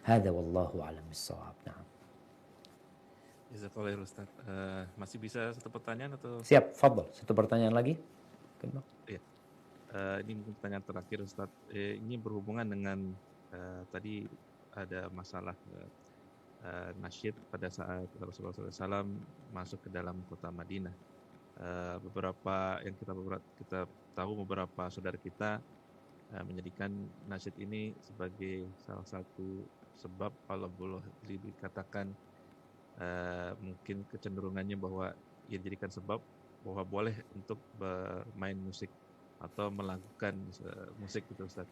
Hadza wallahu a'lam bissawab. Na'am. Jazakallahu Ustaz. Masih bisa satu pertanyaan atau? Siap, fadhol. Satu pertanyaan lagi. Iya. Ini mungkin pertanyaan terakhir Ustaz. Ini berhubungan dengan tadi ada masalah nasyid pada saat Rasulullah SAW masuk ke dalam kota Madinah. Beberapa yang kita tahu, beberapa saudara kita menjadikan nasyid ini sebagai salah satu sebab, kalau boleh dikatakan mungkin kecenderungannya bahwa ia dijadikan sebab bahwa boleh untuk bermain musik atau melakukan musik gitu Ustaz.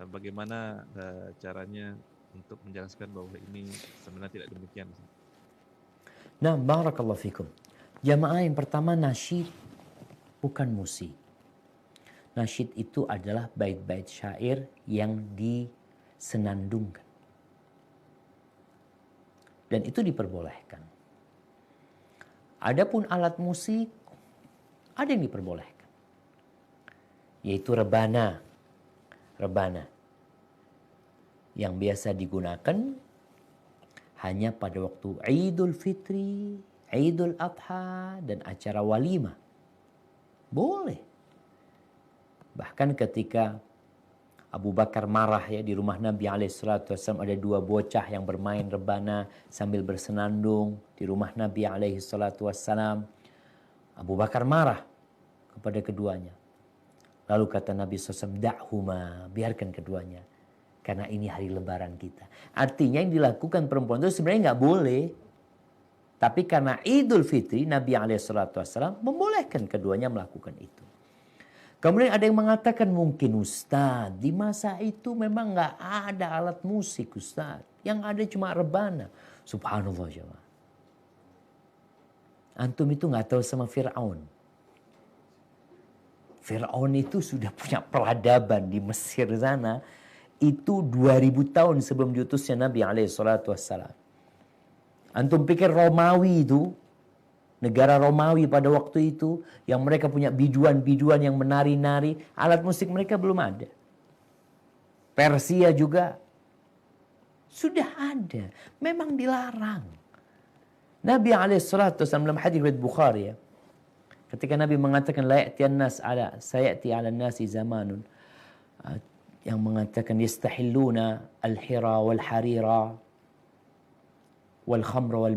Bagaimana caranya untuk menjelaskan bahwa ini sebenarnya tidak demikian? Nah, barakallahu fikum. Jamaah yang pertama, nasyid bukan musik. Nasyid itu adalah bait-bait syair yang disenandungkan. Dan itu diperbolehkan. Adapun alat musik, ada yang diperbolehkan. Yaitu rebana. Rebana. Yang biasa digunakan hanya pada waktu Idul Fitri, Idul Adha, dan acara walimah. Boleh. Bahkan ketika Abu Bakar marah ya di rumah Nabi SAW, ada dua bocah yang bermain rebana sambil bersenandung di rumah Nabi SAW. Abu Bakar marah kepada keduanya. Lalu kata Nabi SAW, da'huma, biarkan keduanya. Karena ini hari lebaran kita. Artinya yang dilakukan perempuan itu sebenarnya nggak boleh. Tapi karena Idul Fitri, Nabi SAW membolehkan keduanya melakukan itu. Kemudian ada yang mengatakan mungkin Ustaz, di masa itu memang nggak ada alat musik Ustaz. Yang ada cuma rebana. Subhanallah jemaah. Antum itu nggak tahu sama Fir'aun. Fir'aun itu sudah punya peradaban di Mesir sana. Itu 2000 tahun sebelum diutusnya Nabi SAW. Antum pikir Romawi itu, negara Romawi pada waktu itu, yang mereka punya biduan-biduan yang menari-nari, alat musik mereka belum ada. Persia juga sudah ada, memang dilarang. Nabi SAW dalam hadis riwayat Bukhari ya, ketika Nabi mengatakan la ya'tiyan nas ala sayati 'ala nasi zamanun, yang mengatakan yastahilluna al-hira wal harira wal khamra wal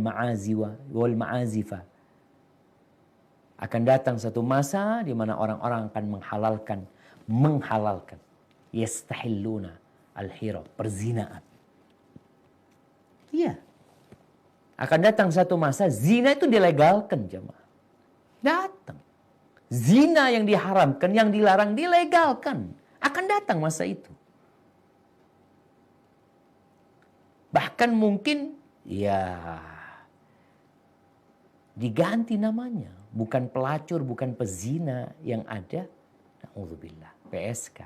ma'azifa. Akan datang satu masa di mana orang-orang akan menghalalkan yastahilluna al-hira, perzinaan. Iya. Akan datang satu masa zina itu dilegalkan jemaah. Datang. Zina yang diharamkan, yang dilarang dilegalkan. Akan datang masa itu. Bahkan mungkin ya diganti namanya. Bukan pelacur, bukan pezina yang ada. Na'udzubillah, PSK.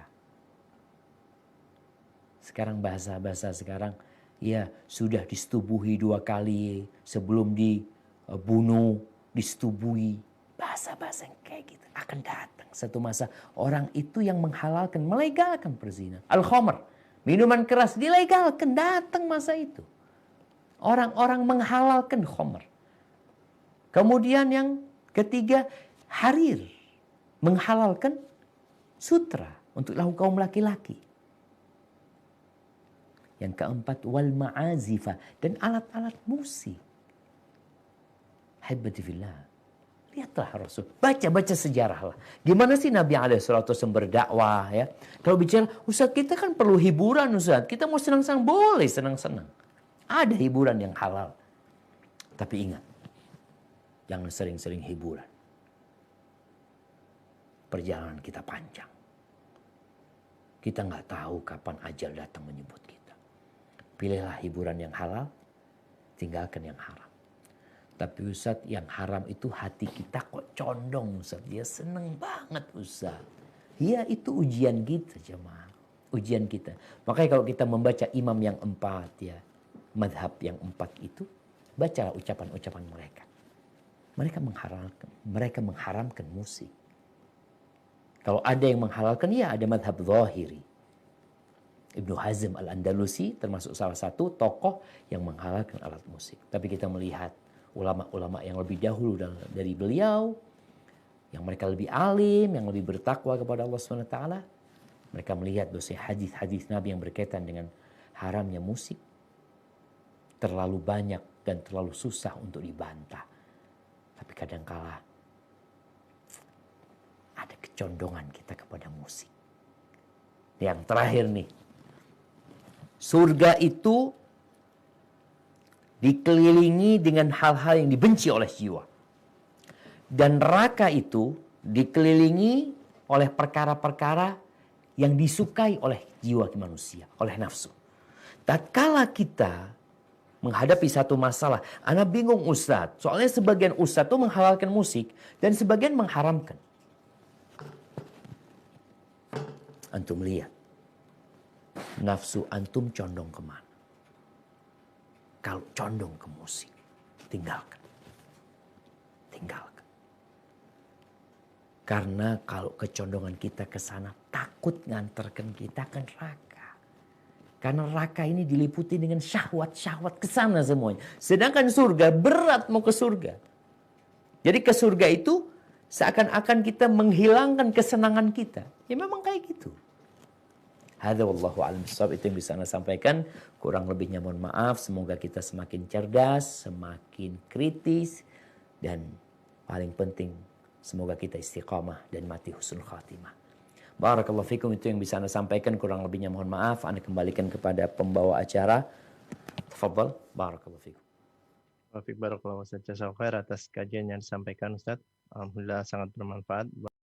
Sekarang bahasa-bahasa sekarang, ya sudah disetubuhi 2 kali sebelum dibunuh, disetubuhi. Bahasa-bahasa yang kayak gitu akan datang satu masa. Orang itu yang menghalalkan, melegalkan perzinahan. Al-khamr, minuman keras dilegalkan, datang masa itu. Orang-orang menghalalkan khamr. Kemudian yang ketiga, harir, menghalalkan sutra untuk kaum laki-laki. Yang keempat, wal ma'azifa, dan alat-alat musik. Haibati fillah. Lihatlah Rasul, baca sejarah lah. Gimana sih Nabi SAW berdakwah ya. Kalau bicara, Ustaz kita kan perlu hiburan Ustaz. Kita mau senang-senang, boleh senang-senang. Ada hiburan yang halal. Tapi ingat, jangan sering-sering hiburan. Perjalanan kita panjang. Kita nggak tahu kapan ajal datang menyebut kita. Pilihlah hiburan yang halal, tinggalkan yang haram. Tapi Ustaz, yang haram itu hati kita kok condong Ustaz. Dia seneng banget Ustaz. Ya itu ujian kita jemaah. Ujian kita. Makanya kalau kita membaca imam yang 4 ya. Madhab yang 4 itu. Bacalah ucapan-ucapan mereka. Mereka mengharamkan musik. Kalau ada yang menghalalkan, ya ada madhab zahiri. Ibnu Hazm al-Andalusi termasuk salah satu tokoh yang menghalalkan alat musik. Tapi kita melihat ulama-ulama yang lebih dahulu dari beliau, yang mereka lebih alim, yang lebih bertakwa kepada Allah SWT, mereka melihat bahwa hadis-hadis Nabi yang berkaitan dengan haramnya musik terlalu banyak dan terlalu susah untuk dibantah. Tapi kadangkala ada kecondongan kita kepada musik. Yang terakhir nih, surga itu dikelilingi dengan hal-hal yang dibenci oleh jiwa. Dan neraka itu dikelilingi oleh perkara-perkara yang disukai oleh jiwa manusia, oleh nafsu. Tatkala kita menghadapi satu masalah, ana bingung Ustaz, soalnya sebagian Ustaz itu menghalalkan musik dan sebagian mengharamkan. Antum lihat, nafsu antum condong kemana? Kalau condong ke musik, tinggalkan. Tinggalkan. Karena kalau kecondongan kita ke sana, takut nganterkan kita ke neraka. Karena neraka ini diliputi dengan syahwat-syahwat ke sana semuanya. Sedangkan surga, berat mau ke surga. Jadi ke surga itu seakan-akan kita menghilangkan kesenangan kita. Ya memang kayak gitu. Hadza wallahu a'lam bishawab, itu yang bisa Anda sampaikan. Kurang lebihnya mohon maaf. Semoga kita semakin cerdas, semakin kritis, dan paling penting semoga kita istiqamah dan mati husnul khatimah. Barakallahu fikum, itu yang bisa Anda sampaikan. Kurang lebihnya mohon maaf. Anda kembalikan kepada pembawa acara. Tafadhal. Barakallahu fikum. Wafik barakallahu Ustaz. Jazakallahu khair atas kajian yang disampaikan Ustaz. Alhamdulillah sangat bermanfaat.